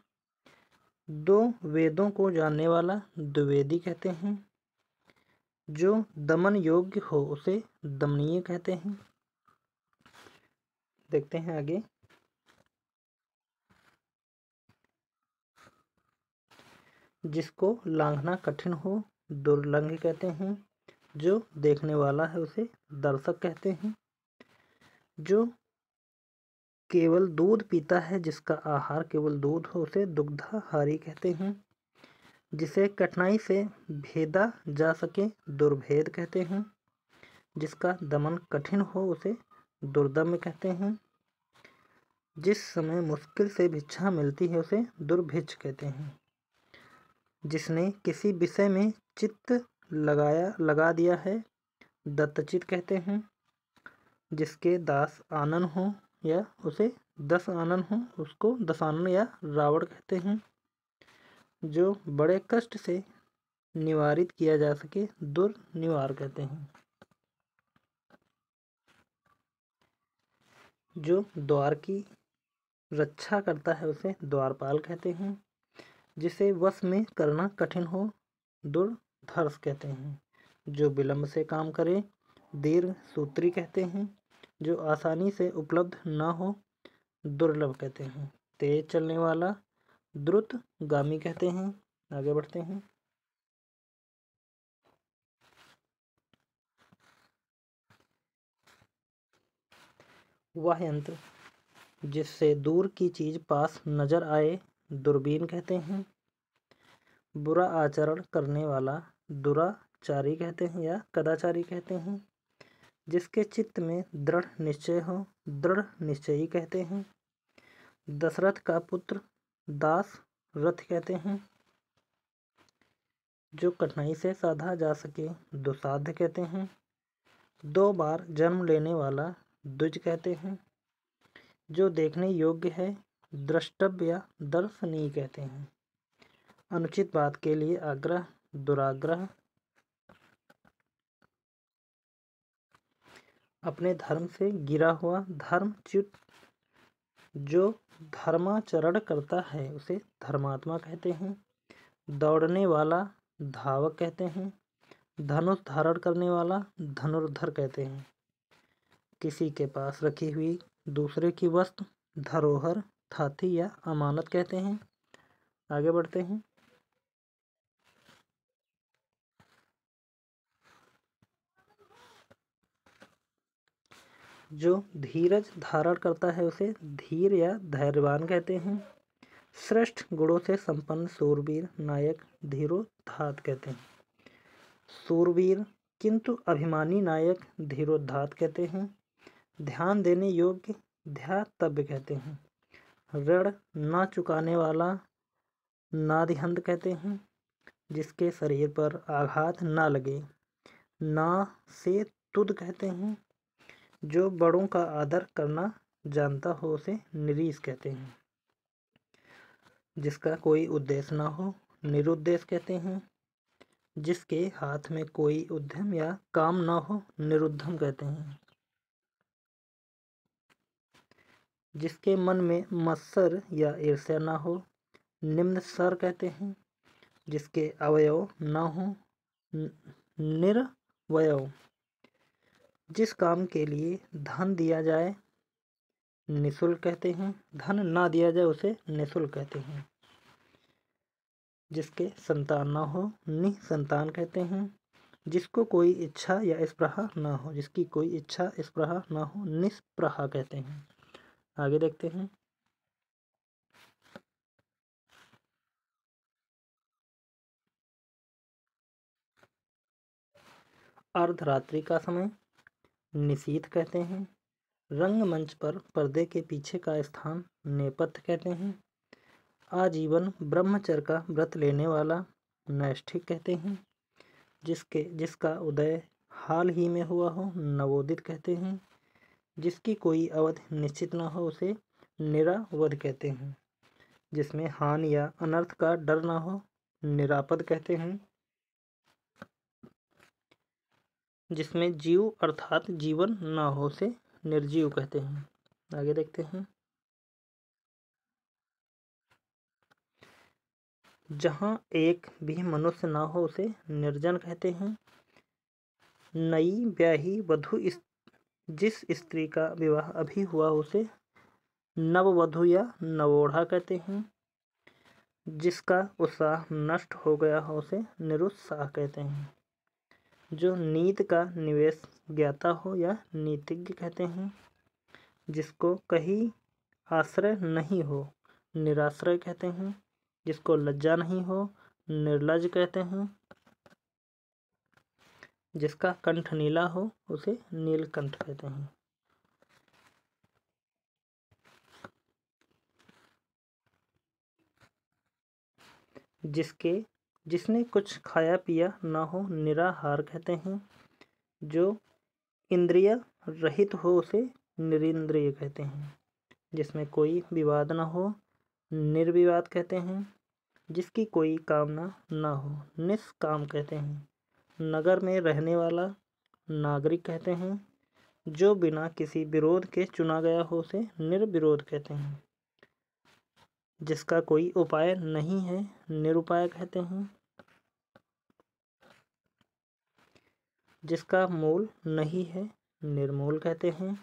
दो वेदों को जानने वाला द्विवेदी कहते हैं। जो दमन योग्य हो उसे दमनीय कहते हैं। देखते हैं आगे। जिसको लांघना कठिन हो दुर्लंघ कहते हैं। जो देखने वाला है उसे दर्शक कहते हैं। जो केवल दूध पीता है जिसका आहार केवल दूध हो उसे दुग्धाहारी कहते हैं। जिसे कठिनाई से भेदा जा सके दुर्भेद कहते हैं। जिसका दमन कठिन हो उसे दुर्दम्य कहते हैं। जिस समय मुश्किल से भिक्षा मिलती है उसे दुर्भिक्ष कहते हैं। जिसने किसी विषय में चित्त लगा दिया है दत्तचित कहते हैं। जिसके दास आनन हो या उसे दस आनन हो उसको दशानन या रावण कहते हैं। जो बड़े कष्ट से निवारित किया जा सके दुर्निवार कहते हैं। जो द्वार की रक्षा करता है उसे द्वारपाल कहते हैं। जिसे वश में करना कठिन हो दुर्धर्ष कहते हैं। जो विलंब से काम करे दीर्घ सूत्री कहते हैं। जो आसानी से उपलब्ध न हो दुर्लभ कहते हैं। तेज चलने वाला द्रुतगामी कहते हैं। आगे बढ़ते हैं। वह यंत्र जिससे दूर की चीज पास नजर आए दूरबीन कहते हैं। बुरा आचरण करने वाला दुराचारी कहते हैं या कदाचारी कहते हैं। जिसके चित्त में दृढ़ निश्चय हो दृढ़ निश्चयी कहते हैं। दशरथ का पुत्र दास रथ कहते हैं। जो कठिनाई से साधा जा सके दुसाध्य कहते हैं। दो बार जन्म लेने वाला द्विज कहते हैं। जो देखने योग्य है द्रष्टव्य या दर्शनीय कहते हैं। अनुचित बात के लिए आग्रह, दुराग्रह। अपने धर्म से गिरा हुआ, धर्मच्युत। जो धर्माचरण करता है उसे धर्मात्मा कहते हैं। दौड़ने वाला धावक कहते हैं। धनुष धारण करने वाला धनुर्धर कहते हैं। किसी के पास रखी हुई दूसरे की वस्तु धरोहर, थाती या अमानत कहते हैं। आगे बढ़ते हैं। जो धीरज धारण करता है उसे धीर या धैर्यवान कहते हैं। श्रेष्ठ गुणों से संपन्न शूरवीर, नायक धीरोदात्त कहते हैं। शूरवीर किंतु अभिमानी नायक धीरोदात्त कहते हैं। ध्यान देने योग्य ध्यातव्य कहते हैं। ऋण ना चुकाने वाला नादिहंत कहते हैं। जिसके शरीर पर आघात ना लगे ना से तुद कहते हैं। जो बड़ों का आदर करना जानता हो उसे निरीश कहते हैं। जिसका कोई उद्देश्य ना हो निरुद्देश कहते हैं। जिसके हाथ में कोई उद्यम या काम ना हो निरुद्धम कहते हैं। जिसके मन में मत्सर या ईर्ष्या ना हो निम्न सर कहते हैं। जिसके अवयव ना हो निरवयव। जिस काम के लिए धन दिया जाए निःशुल्क कहते हैं। धन ना दिया जाए उसे निःशुल्क कहते हैं। जिसके संतान ना हो निसंतान कहते हैं। जिसको कोई इच्छा या स्पृहा ना हो, जिसकी कोई इच्छा स्पृहा ना हो निस्पृहा कहते हैं। आगे देखते हैं। अर्धरात्रि का समय निशीथ कहते हैं। रंगमंच पर पर्दे के पीछे का स्थान नेपथ्य कहते हैं। आजीवन ब्रह्मचर्य का व्रत लेने वाला नैष्ठिक कहते हैं। जिसका उदय हाल ही में हुआ हो नवोदित कहते हैं। जिसकी कोई अवधि निश्चित न हो उसे निरावध कहते हैं। जिसमें हानि या अनर्थ का डर न हो निरापद कहते हैं। जिसमें जीव अर्थात जीवन न हो उसे निर्जीव कहते हैं। आगे देखते हैं। जहाँ एक भी मनुष्य ना हो उसे निर्जन कहते हैं। नई ब्याही वधु जिस स्त्री का विवाह अभी हुआ उसे नववधु या नवोढ़ा कहते हैं। जिसका उत्साह नष्ट हो गया हो उसे निरुत्साह कहते हैं। जो नीति का निवेश ज्ञाता हो या नीतिज्ञ कहते हैं। जिसको कहीं आश्रय नहीं हो निराश्रय कहते हैं। जिसको लज्जा नहीं हो निर्लज कहते हैं। जिसका कंठ नीला हो उसे नीलकंठ कहते हैं। जिसने कुछ खाया पिया ना हो निराहार कहते हैं। जो इंद्रिय रहित हो उसे निरिंद्रिय कहते हैं। जिसमें कोई विवाद न हो निर्विवाद कहते हैं। जिसकी कोई कामना ना हो निष्काम कहते हैं। नगर में रहने वाला नागरिक कहते हैं। जो बिना किसी विरोध के चुना गया हो उसे निर्विरोध कहते हैं। जिसका कोई उपाय नहीं है निरुपाय कहते हैं। जिसका मूल नहीं है निर्मूल कहते हैं।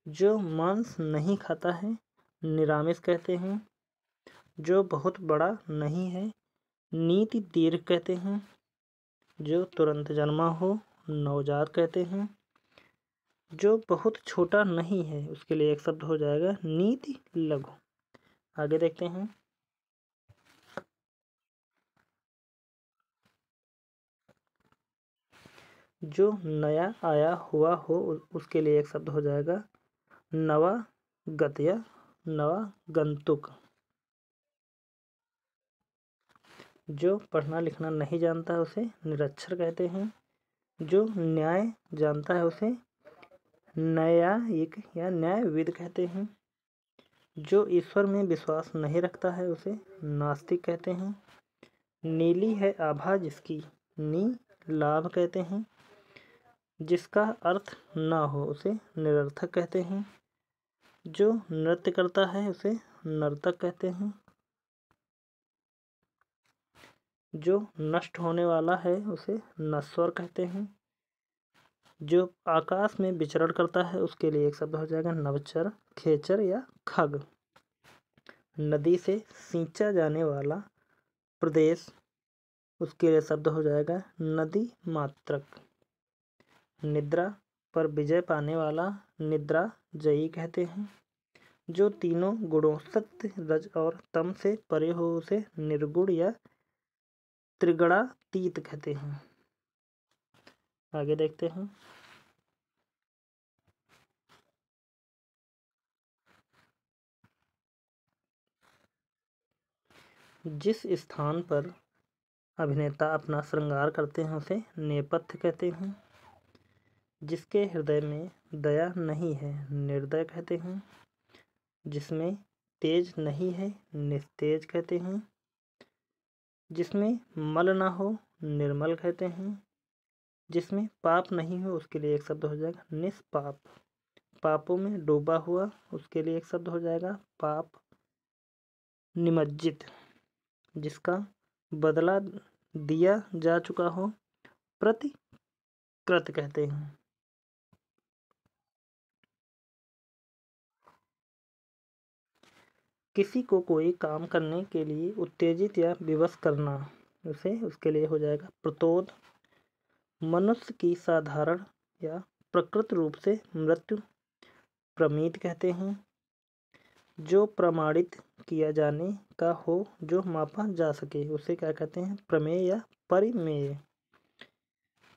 जो मांस नहीं खाता है निरामिष कहते हैं। जो बहुत बड़ा नहीं है नीति दीर्घ कहते हैं। जो तुरंत जन्मा हो नवजात कहते हैं। जो बहुत छोटा नहीं है उसके लिए एक शब्द हो जाएगा नीति लघु। आगे देखते हैं। जो नया आया हुआ हो उसके लिए एक शब्द हो जाएगा नवागत या नवागंतुक। जो पढ़ना लिखना नहीं जानता है उसे निरक्षर कहते हैं। जो न्याय जानता है उसे न्यायिक या न्यायविद कहते हैं। जो ईश्वर में विश्वास नहीं रखता है उसे नास्तिक कहते हैं। नीली है आभा जिसकी नी लाभ कहते हैं। जिसका अर्थ ना हो उसे निरर्थक कहते हैं। जो नृत्य करता है उसे नर्तक कहते हैं। जो नष्ट होने वाला है उसे नश्वर कहते हैं। जो आकाश में विचरण करता है उसके लिए एक शब्द हो जाएगा नवचर, खेचर या खग। नदी से सींचा जाने वाला प्रदेश, उसके लिए शब्द हो जाएगा नदी मात्रक। निद्रा पर विजय पाने वाला निद्रा जयी कहते हैं। जो तीनों गुणों सत्य, रज और तम से परे हो उसे निर्गुण या त्रिगुणातीत कहते हैं। आगे देखते हैं। जिस स्थान पर अभिनेता अपना श्रृंगार करते हैं उसे नेपथ्य कहते हैं। जिसके हृदय में दया नहीं है निर्दय कहते हैं। जिसमें तेज नहीं है निस्तेज कहते हैं। जिसमें मल ना हो निर्मल कहते हैं। जिसमें पाप नहीं हो उसके लिए एक शब्द हो जाएगा निष्पाप। पापों में डूबा हुआ उसके लिए एक शब्द हो जाएगा पाप निमज्जित। जिसका बदला दिया जा चुका हो प्रतिकृत कहते हैं। किसी को कोई काम करने के लिए उत्तेजित या विवश करना उसे उसके लिए हो जाएगा प्रतोद। मनुष्य की साधारण या प्रकृत रूप से मृत्यु प्रमीत कहते हैं। जो प्रमाणित किया जाने का हो जो मापा जा सके उसे क्या कहते हैं प्रमेय या परिमेय।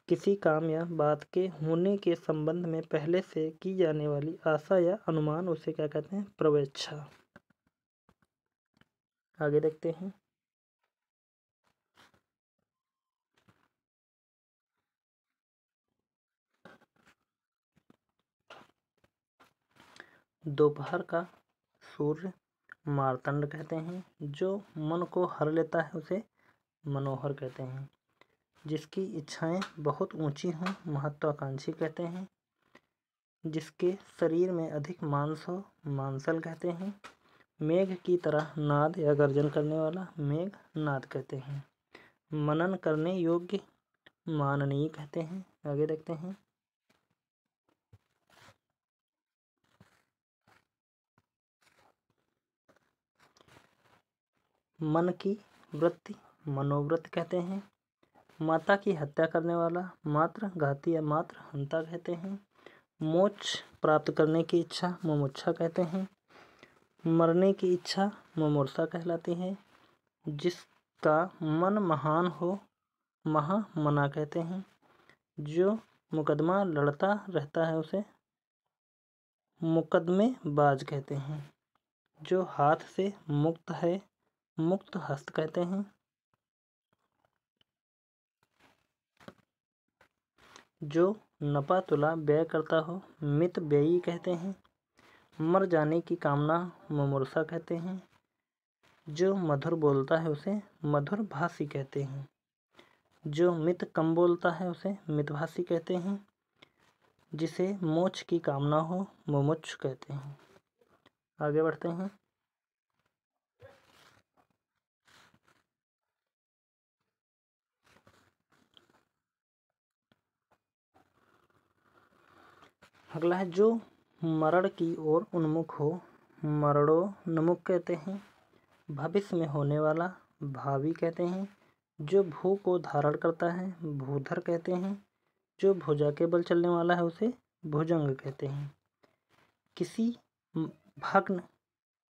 किसी काम या बात के होने के संबंध में पहले से की जाने वाली आशा या अनुमान उसे क्या कहते हैं प्रवेक्षा। आगे देखते हैं। दोपहर का सूर्य मार्तंड कहते हैं। जो मन को हर लेता है उसे मनोहर कहते हैं। जिसकी इच्छाएं बहुत ऊंची हों महत्वाकांक्षी कहते हैं। जिसके शरीर में अधिक मांस हो मांसल कहते हैं। मेघ की तरह नाद या गर्जन करने वाला मेघ नाद कहते हैं। मनन करने योग्य माननीय कहते हैं। आगे देखते हैं। मन की वृत्ति मनोवृत्ति कहते हैं। माता की हत्या करने वाला मात्र घाती या मात्र हंता कहते हैं। मोक्ष प्राप्त करने की इच्छा मुमुक्षा कहते हैं। मरने की इच्छा मुमूर्षा कहलाती है। जिसका मन महान हो महामना कहते हैं। जो मुकदमा लड़ता रहता है उसे मुकदमेबाज कहते हैं। जो हाथ से मुक्त है मुक्त हस्त कहते हैं। जो नपा तुला व्यय करता हो मित व्ययी कहते हैं। मर जाने की कामना मुमूर्षा कहते हैं। जो मधुर बोलता है उसे मधुर भाषी कहते हैं। जो मित कम बोलता है उसे मितभाषी कहते हैं। जिसे मोक्ष की कामना हो मुमुक्षु कहते हैं। आगे बढ़ते हैं। अगला है जो मरण की ओर उन्मुख हो मरणोन्मुख कहते हैं। भविष्य में होने वाला भावी कहते हैं। जो भू को धारण करता है भूधर कहते हैं। जो भुजा के बल चलने वाला है उसे भुजंग कहते हैं। किसी भग्न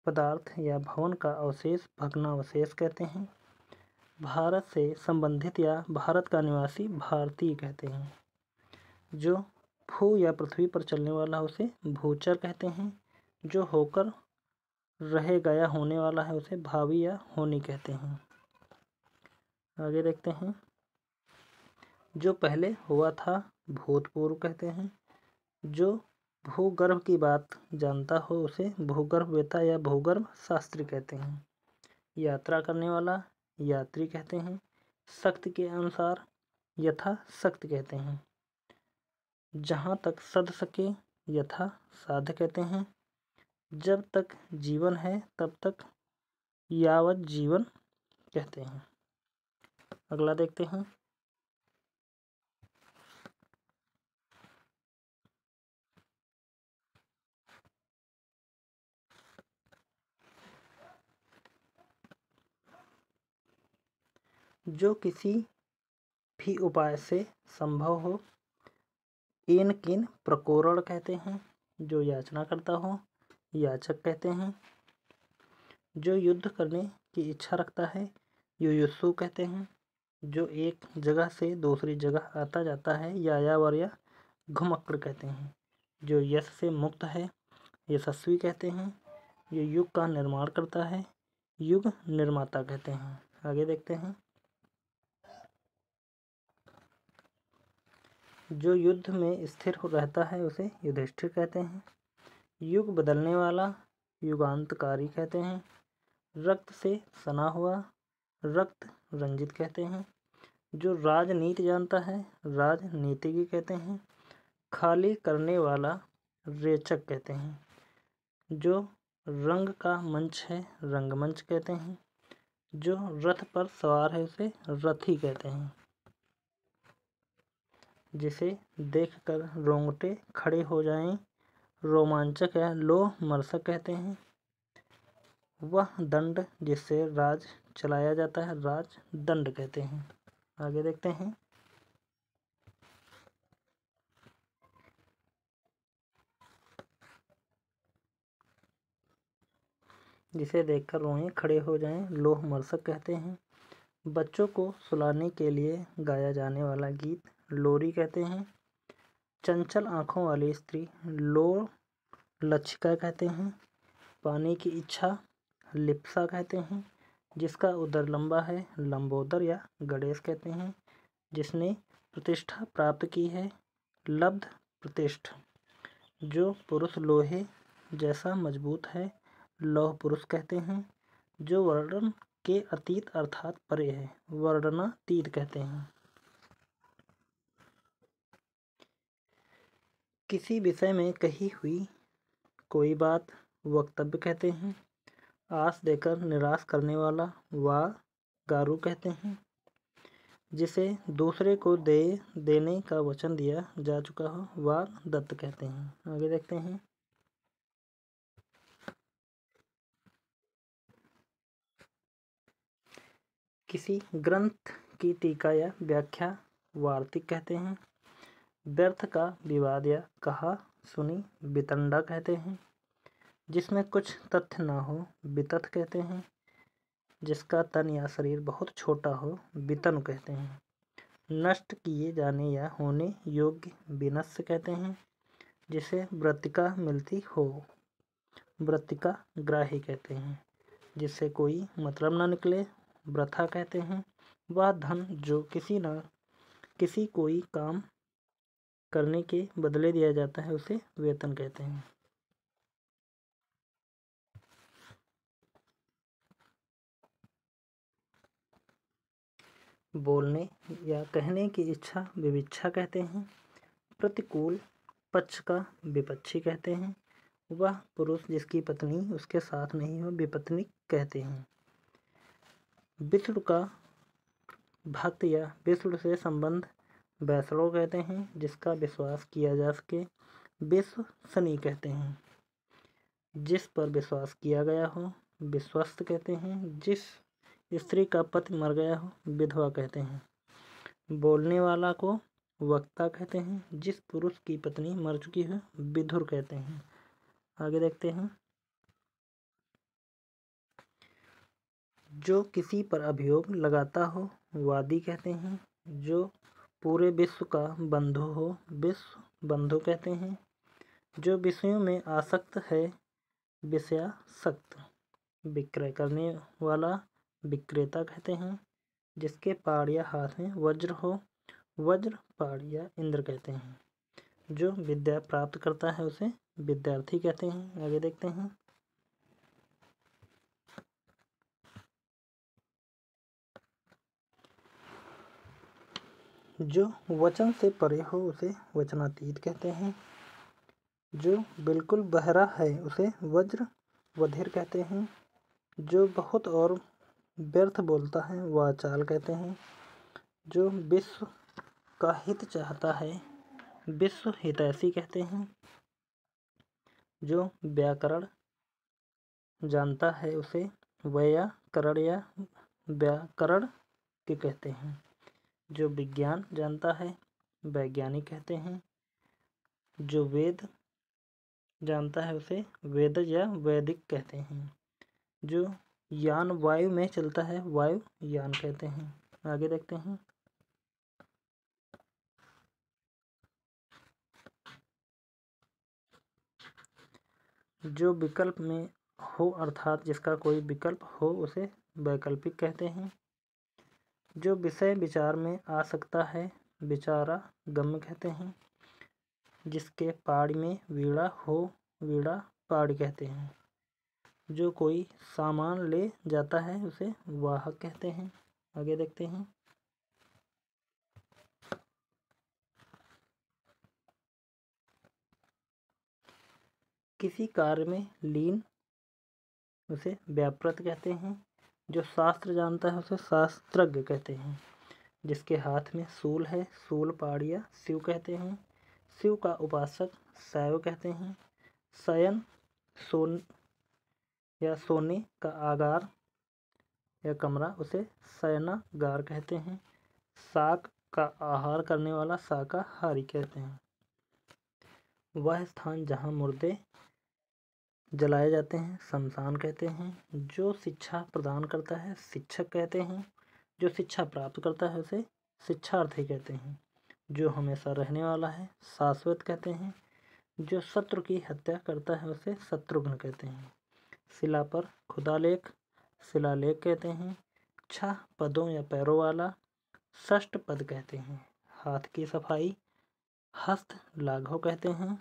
पदार्थ या भवन का अवशेष भग्नावशेष कहते हैं। भारत से संबंधित या भारत का निवासी भारतीय कहते हैं। जो भू या पृथ्वी पर चलने वाला है उसे भूचर कहते हैं। जो होकर रह गया होने वाला है उसे भावी या होनी कहते हैं। आगे देखते हैं। जो पहले हुआ था भूतपूर्व कहते हैं। जो भूगर्भ की बात जानता हो उसे भूगर्भवेत्ता या भूगर्भ शास्त्री कहते हैं। यात्रा करने वाला यात्री कहते हैं। सख्त के अनुसार यथा सख्त कहते हैं। जहाँ तक सध सके यथा साध कहते हैं। जब तक जीवन है तब तक यावत जीवन कहते हैं। अगला देखते हैं। जो किसी भी उपाय से संभव हो इन किन प्रकोरण कहते हैं। जो याचना करता हो याचक कहते हैं। जो युद्ध करने की इच्छा रखता है युयुत्सु कहते हैं। जो एक जगह से दूसरी जगह आता जाता है यायावर या घुमक्कड़ कहते हैं। जो यश से मुक्त है यशस्वी कहते हैं। जो युग का निर्माण करता है युग निर्माता कहते हैं। आगे देखते हैं। जो युद्ध में स्थिर रहता है उसे युधिष्ठिर कहते हैं। युग बदलने वाला युगांतकारी कहते हैं। रक्त से सना हुआ रक्त रंजित कहते हैं। जो राजनीति जानता है राजनीतिज्ञ कहते हैं। खाली करने वाला रेचक कहते हैं। जो रंग का मंच है रंगमंच कहते हैं। जो रथ पर सवार है उसे रथी कहते हैं। जिसे देखकर रोंगटे खड़े हो जाएं रोमांचक या लोमहर्षक कहते हैं। वह दंड जिससे राज चलाया जाता है राज दंड कहते हैं। आगे देखते हैं। जिसे देखकर रोएं खड़े हो जाएं लोमहर्षक कहते हैं। बच्चों को सुलाने के लिए गाया जाने वाला गीत लोरी कहते हैं। चंचल आँखों वाली स्त्री लोलक्षिका कहते हैं। पाने की इच्छा लिप्सा कहते हैं। जिसका उदर लंबा है लंबोदर या गणेश कहते हैं। जिसने प्रतिष्ठा प्राप्त की है लब्ध प्रतिष्ठा। जो पुरुष लोहे जैसा मजबूत है लौह पुरुष कहते हैं। जो वर्णन के अतीत अर्थात परे है वर्णनातीत कहते हैं। किसी विषय में कही हुई कोई बात वक्तव्य कहते हैं। आस देकर निराश करने वाला गारू कहते हैं। जिसे दूसरे को देने का वचन दिया जा चुका हो दत्त कहते हैं। आगे देखते हैं। किसी ग्रंथ की टीका या व्याख्या वार्तिक कहते हैं। व्यर्थ का विवाद या कहा सुनी वितंडा कहते हैं। जिसमें कुछ तथ्य ना हो वितथ कहते हैं। जिसका तन या शरीर बहुत छोटा हो वितनु कहते हैं। नष्ट किए जाने या होने योग्य विनश्य कहते हैं। जिसे वृत्तिका मिलती हो वृत्तिका ग्राही कहते हैं। जिससे कोई मतलब न निकले वृथा कहते हैं। वह धन जो किसी कोई काम करने के बदले दिया जाता है उसे वेतन कहते हैं। बोलने या कहने की इच्छा विविच्छा कहते हैं। प्रतिकूल पक्ष का विपक्षी कहते हैं। वह पुरुष जिसकी पत्नी उसके साथ नहीं हो विपत्नी कहते हैं। विष्णु का भक्त या विष्णु से संबंध वैष्णव कहते हैं। जिसका विश्वास किया जा सके विश्वसनीय कहते हैं। जिस पर विश्वास किया गया हो विश्वस्त कहते हैं। जिस स्त्री का पति मर गया हो विधवा कहते हैं। बोलने वाला को वक्ता कहते हैं। जिस पुरुष की पत्नी मर चुकी है विधुर कहते हैं। आगे देखते हैं। जो किसी पर अभियोग लगाता हो वादी कहते हैं। जो पूरे विश्व का बंधु हो विश्व बंधु कहते हैं। जो विषयों में आसक्त है विषयासक्त। विक्रय करने वाला विक्रेता कहते हैं। जिसके पाड़ या हाथ में वज्र हो वज्र पाड़ या इंद्र कहते हैं। जो विद्या प्राप्त करता है उसे विद्यार्थी कहते हैं। आगे देखते हैं। जो वचन से परे हो उसे वचनातीत कहते हैं। जो बिल्कुल बहरा है उसे वज्र बधिर कहते हैं। जो बहुत और व्यर्थ बोलता है वाचाल कहते हैं। जो विश्व का हित चाहता है विश्व हितैषी कहते हैं। जो व्याकरण जानता है उसे वैयाकरण या व्याकरण के कहते हैं। जो विज्ञान जानता है वैज्ञानिक कहते हैं। जो वेद जानता है उसे वेदज या वैदिक कहते हैं। जो यान वायु में चलता है वायु यान कहते हैं। आगे देखते हैं। जो विकल्प में हो अर्थात जिसका कोई विकल्प हो उसे वैकल्पिक कहते हैं। जो विषय विचार में आ सकता है विचारा गम्य कहते हैं। जिसके पाड़ी में वीणा हो वीणा पाड़ी कहते हैं। जो कोई सामान ले जाता है उसे वाहक कहते हैं। आगे देखते हैं। किसी कार्य में लीन उसे व्यापृत कहते हैं। जो शास्त्र जानता है उसे शास्त्रज्ञ कहते हैं। जिसके हाथ में शूल है शूल पाड़िया शिव कहते हैं। शिव का उपासक शैव कहते हैं। शयन सोन या सोने का आगार या कमरा उसे शयनागार कहते हैं। शाक का आहार करने वाला शाकाहारी कहते हैं। वह स्थान जहाँ मुर्दे जलाए जाते हैं शमशान कहते हैं। जो शिक्षा प्रदान करता है शिक्षक कहते हैं। जो शिक्षा प्राप्त करता है उसे शिक्षार्थी कहते हैं। जो हमेशा रहने वाला है शाश्वत कहते हैं। जो शत्रु की हत्या करता है उसे शत्रुघ्न कहते हैं। शिला पर खुदालेख शिलालेख कहते हैं। 6 पदों या पैरों वाला षष्ठ पद कहते हैं। हाथ की सफाई हस्त लाघव कहते हैं।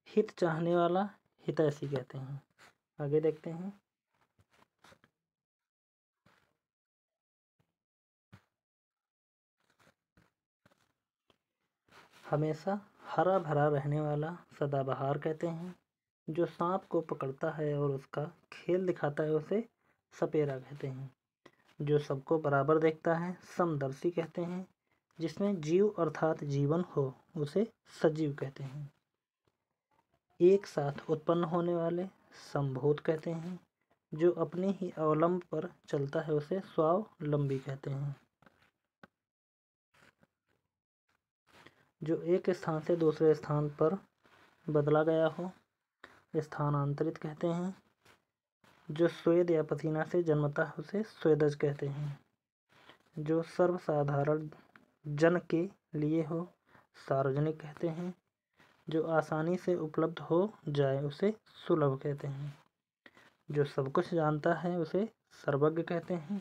हित चाहने वाला हितैषी कहते हैं। आगे देखते हैं। हमेशा हरा भरा रहने वाला सदाबहार कहते हैं। जो सांप को पकड़ता है और उसका खेल दिखाता है उसे सपेरा कहते हैं। जो सबको बराबर देखता है समदर्शी कहते हैं। जिसमें जीव अर्थात जीवन हो उसे सजीव कहते हैं। एक साथ उत्पन्न होने वाले संभूत कहते हैं। जो अपने ही अवलंब पर चलता है उसे स्वावलंबी कहते हैं। जो एक स्थान से दूसरे स्थान पर बदला गया हो स्थानांतरित कहते हैं। जो स्वेद या पसीना से जन्मता है उसे स्वेदज कहते हैं। जो सर्वसाधारण जन के लिए हो सार्वजनिक कहते हैं। जो आसानी से उपलब्ध हो जाए उसे सुलभ कहते हैं। जो सब कुछ जानता है उसे सर्वज्ञ कहते हैं।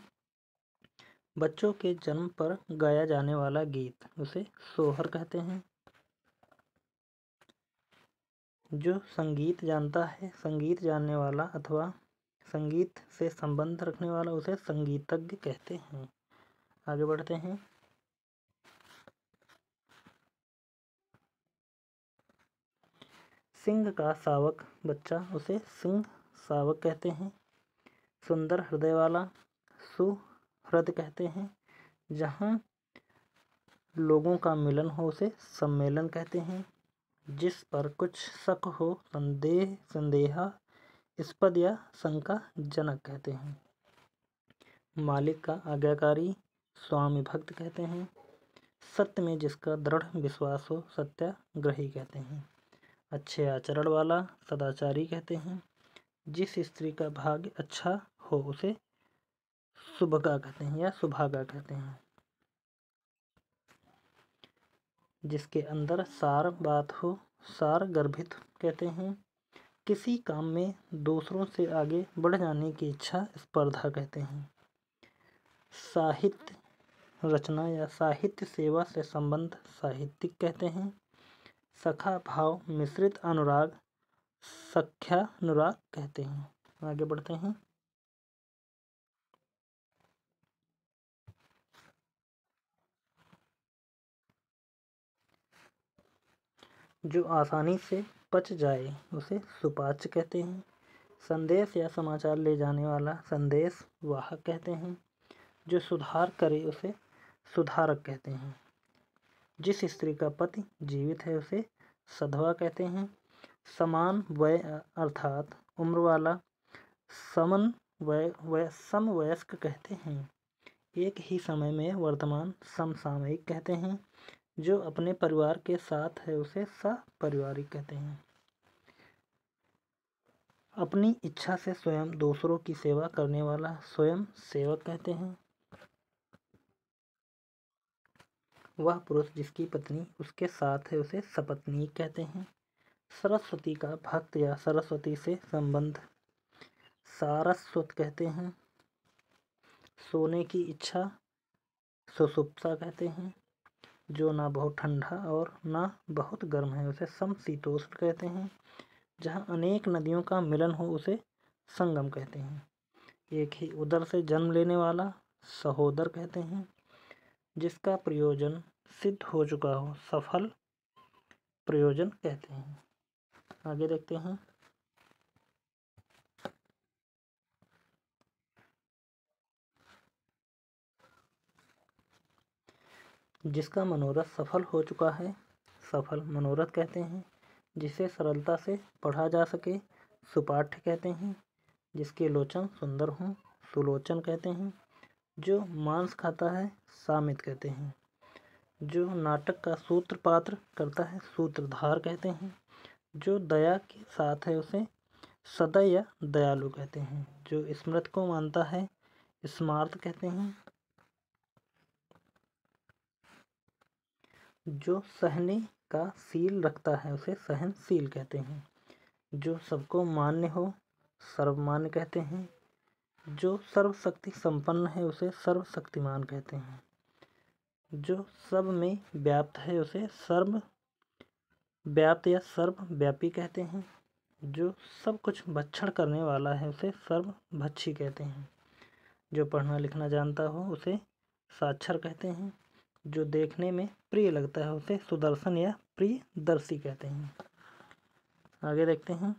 बच्चों के जन्म पर गाया जाने वाला गीत उसे सोहर कहते हैं। जो संगीत जानता है संगीत जानने वाला अथवा संगीत से संबंध रखने वाला उसे संगीतज्ञ कहते हैं। आगे बढ़ते हैं। सिंह का शावक बच्चा उसे सिंह शावक कहते हैं। सुंदर हृदय वाला सुहृद कहते हैं। जहाँ लोगों का मिलन हो उसे सम्मेलन कहते हैं। जिस पर कुछ शक हो संदेहास्पद या शंका जनक कहते हैं। मालिक का आज्ञाकारी स्वामी भक्त कहते हैं। सत्य में जिसका दृढ़ विश्वास हो सत्याग्रही कहते हैं। अच्छे आचरण वाला सदाचारी कहते हैं। जिस स्त्री का भाग्य अच्छा हो उसे सुभगा कहते हैं या सुभागा कहते हैं। जिसके अंदर सार बात हो सार गर्भित कहते हैं। किसी काम में दूसरों से आगे बढ़ जाने की इच्छा स्पर्धा कहते हैं। साहित्य रचना या साहित्य सेवा से संबंध साहित्यिक कहते हैं। सखा भाव मिश्रित अनुराग सख्यानुराग कहते हैं। आगे बढ़ते हैं। जो आसानी से पच जाए उसे सुपाच्य कहते हैं। संदेश या समाचार ले जाने वाला संदेश वाहक कहते हैं। जो सुधार करे उसे सुधारक कहते हैं। जिस स्त्री का पति जीवित है उसे सधवा कहते हैं। समान वय अर्थात उम्र वाला समवयस्क कहते हैं। एक ही समय में वर्तमान समसामयिक कहते हैं। जो अपने परिवार के साथ है उसे सपरिवारिक कहते हैं। अपनी इच्छा से स्वयं दूसरों की सेवा करने वाला स्वयं सेवक कहते हैं। वह पुरुष जिसकी पत्नी उसके साथ है उसे सपत्नीक कहते हैं। सरस्वती का भक्त या सरस्वती से संबंध सारस्वत कहते हैं। सोने की इच्छा सुषुप्ता कहते हैं। जो ना बहुत ठंडा और ना बहुत गर्म है उसे समशीतोष्ण कहते हैं। जहाँ अनेक नदियों का मिलन हो उसे संगम कहते हैं। एक ही उदर से जन्म लेने वाला सहोदर कहते हैं। जिसका प्रयोजन सिद्ध हो चुका हो सफल प्रयोजन कहते हैं। आगे देखते हैं। जिसका मनोरथ सफल हो चुका है सफल मनोरथ कहते हैं। जिसे सरलता से पढ़ा जा सके सुपाठ्य कहते हैं। जिसके लोचन सुंदर हों सुलोचन कहते हैं। जो मांस खाता है सामित कहते हैं। जो नाटक का सूत्रपात्र करता है सूत्रधार कहते हैं। जो दया के साथ है उसे सदय या दयालु कहते हैं। जो स्मृत को मानता है स्मार्त कहते हैं। जो सहने का शील रखता है उसे सहनशील कहते हैं। जो सबको मान्य हो सर्वमान्य कहते हैं। जो सर्वशक्ति संपन्न है उसे सर्वशक्तिमान कहते हैं। जो सब में व्याप्त है उसे सर्व व्याप्त या सर्वव्यापी कहते हैं। जो सब कुछ भक्षण करने वाला है उसे सर्वभक्षी कहते हैं। जो पढ़ना लिखना जानता हो उसे साक्षर कहते हैं। जो देखने में प्रिय लगता है उसे सुदर्शन या प्रियदर्शी कहते हैं। आगे देखते हैं।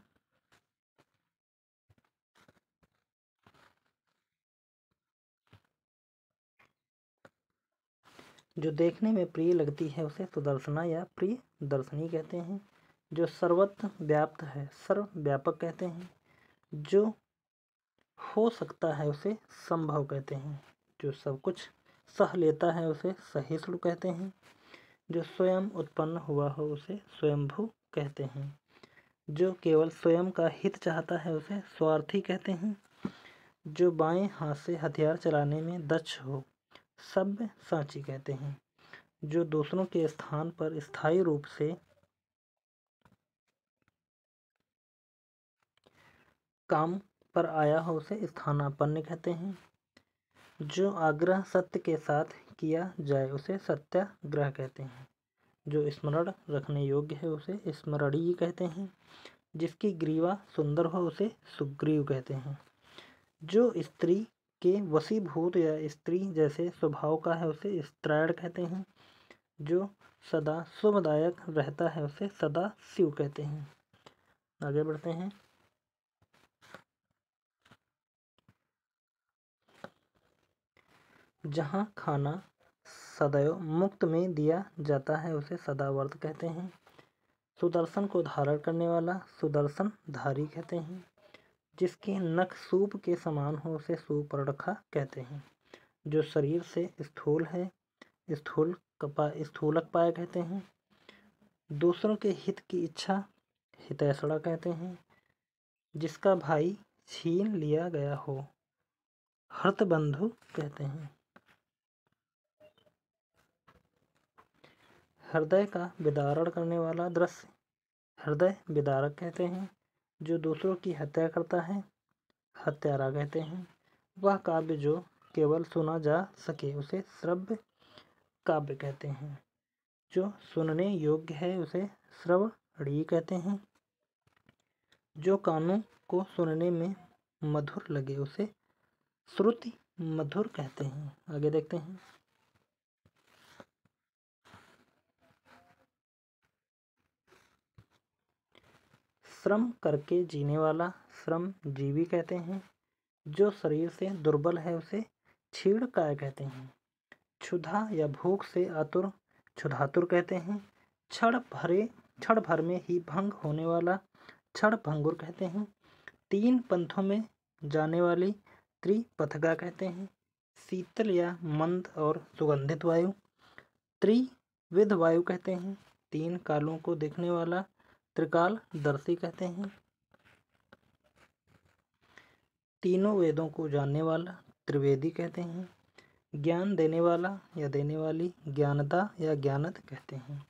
जो देखने में प्रिय लगती है उसे सुदर्शना या प्रियदर्शनी कहते हैं। जो सर्वत्र व्याप्त है सर्वव्यापक कहते हैं। जो हो सकता है उसे संभव कहते हैं। जो सब कुछ सह लेता है उसे सहिष्णु कहते हैं। जो स्वयं उत्पन्न हुआ हो उसे स्वयंभू कहते हैं। जो केवल स्वयं का हित चाहता है उसे स्वार्थी कहते हैं। जो बाएं हाथ से हथियार चलाने में दक्ष हो सब्यसाची कहते हैं। जो दूसरों के स्थान पर स्थायी रूप से काम पर आया हो उसे स्थानापन्न कहते हैं। जो आग्रह सत्य के साथ किया जाए उसे सत्याग्रह कहते हैं। जो स्मरण रखने योग्य है उसे स्मरणीय कहते हैं। जिसकी ग्रीवा सुंदर हो उसे सुग्रीव कहते हैं। जो स्त्री के वशीभूत या स्त्री जैसे स्वभाव का है उसे स्त्रैण कहते हैं। जो सदा शुभदायक रहता है उसे सदा शिव कहते हैं। आगे बढ़ते हैं। जहाँ खाना सदैव मुक्त में दिया जाता है उसे सदावर्त कहते हैं। सुदर्शन को धारण करने वाला सुदर्शन धारी कहते हैं। जिसके नख सूप के समान हो उसे सूपर्णखा कहते हैं। जो शरीर से स्थूल है स्थूलक पाय कहते हैं। दूसरों के हित की इच्छा हितैषणा कहते हैं। जिसका भाई छीन लिया गया हो हर्तबंधु कहते हैं। हृदय का विदारण करने वाला दृश्य हृदय विदारक कहते हैं। जो दूसरों की हत्या करता है हत्यारा कहते हैं। वह काव्य जो केवल सुना जा सके उसे श्रव्य काव्य कहते हैं। जो सुनने योग्य है उसे श्रवणीय कहते हैं। जो कानों को सुनने में मधुर लगे उसे श्रुति मधुर कहते हैं। आगे देखते हैं। श्रम करके जीने वाला श्रमजीवी कहते हैं। जो शरीर से दुर्बल है उसे क्षीणकाय कहते हैं। क्षुधा या भूख से आतुर क्षुधातुर कहते हैं। क्षण भर में ही भंग होने वाला क्षणभंगुर कहते हैं। 3 पंथों में जाने वाली त्रिपथगा कहते हैं। शीतल या मंद और सुगंधित वायु त्रिविध वायु कहते हैं। 3 कालों को देखने वाला त्रिकालदर्शी कहते हैं। तीनों वेदों को जानने वाला त्रिवेदी कहते हैं। ज्ञान देने वाला या देने वाली ज्ञानदा या ज्ञानद कहते हैं।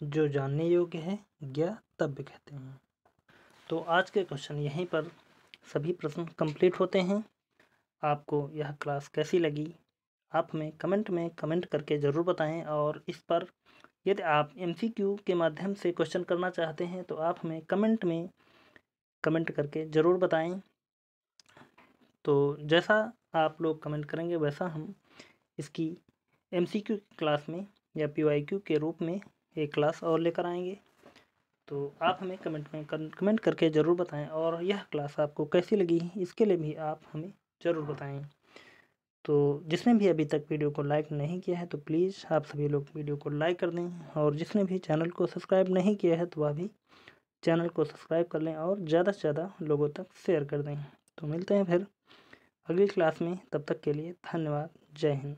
जो जानने योग्य है ज्ञातव्य कहते हैं। तो आज के क्वेश्चन यहीं पर सभी प्रश्न कंप्लीट होते हैं। आपको यह क्लास कैसी लगी आप हमें कमेंट में कमेंट करके ज़रूर बताएं। और इस पर यदि आप MCQ के माध्यम से क्वेश्चन करना चाहते हैं तो आप हमें कमेंट में कमेंट करके ज़रूर बताएं। तो जैसा आप लोग कमेंट करेंगे वैसा हम इसकी MCQ क्लास में या PYQ के रूप में एक क्लास और लेकर आएंगे। तो आप हमें कमेंट करके ज़रूर बताएं। और यह क्लास आपको कैसी लगी इसके लिए भी आप हमें ज़रूर बताएं। तो जिसने भी अभी तक वीडियो को लाइक नहीं किया है तो प्लीज़ आप सभी लोग वीडियो को लाइक कर दें। और जिसने भी चैनल को सब्सक्राइब नहीं किया है तो वह भी चैनल को सब्सक्राइब कर लें और ज़्यादा से ज़्यादा लोगों तक शेयर कर दें। तो मिलते हैं फिर अगली क्लास में, तब तक के लिए धन्यवाद। जय हिंद।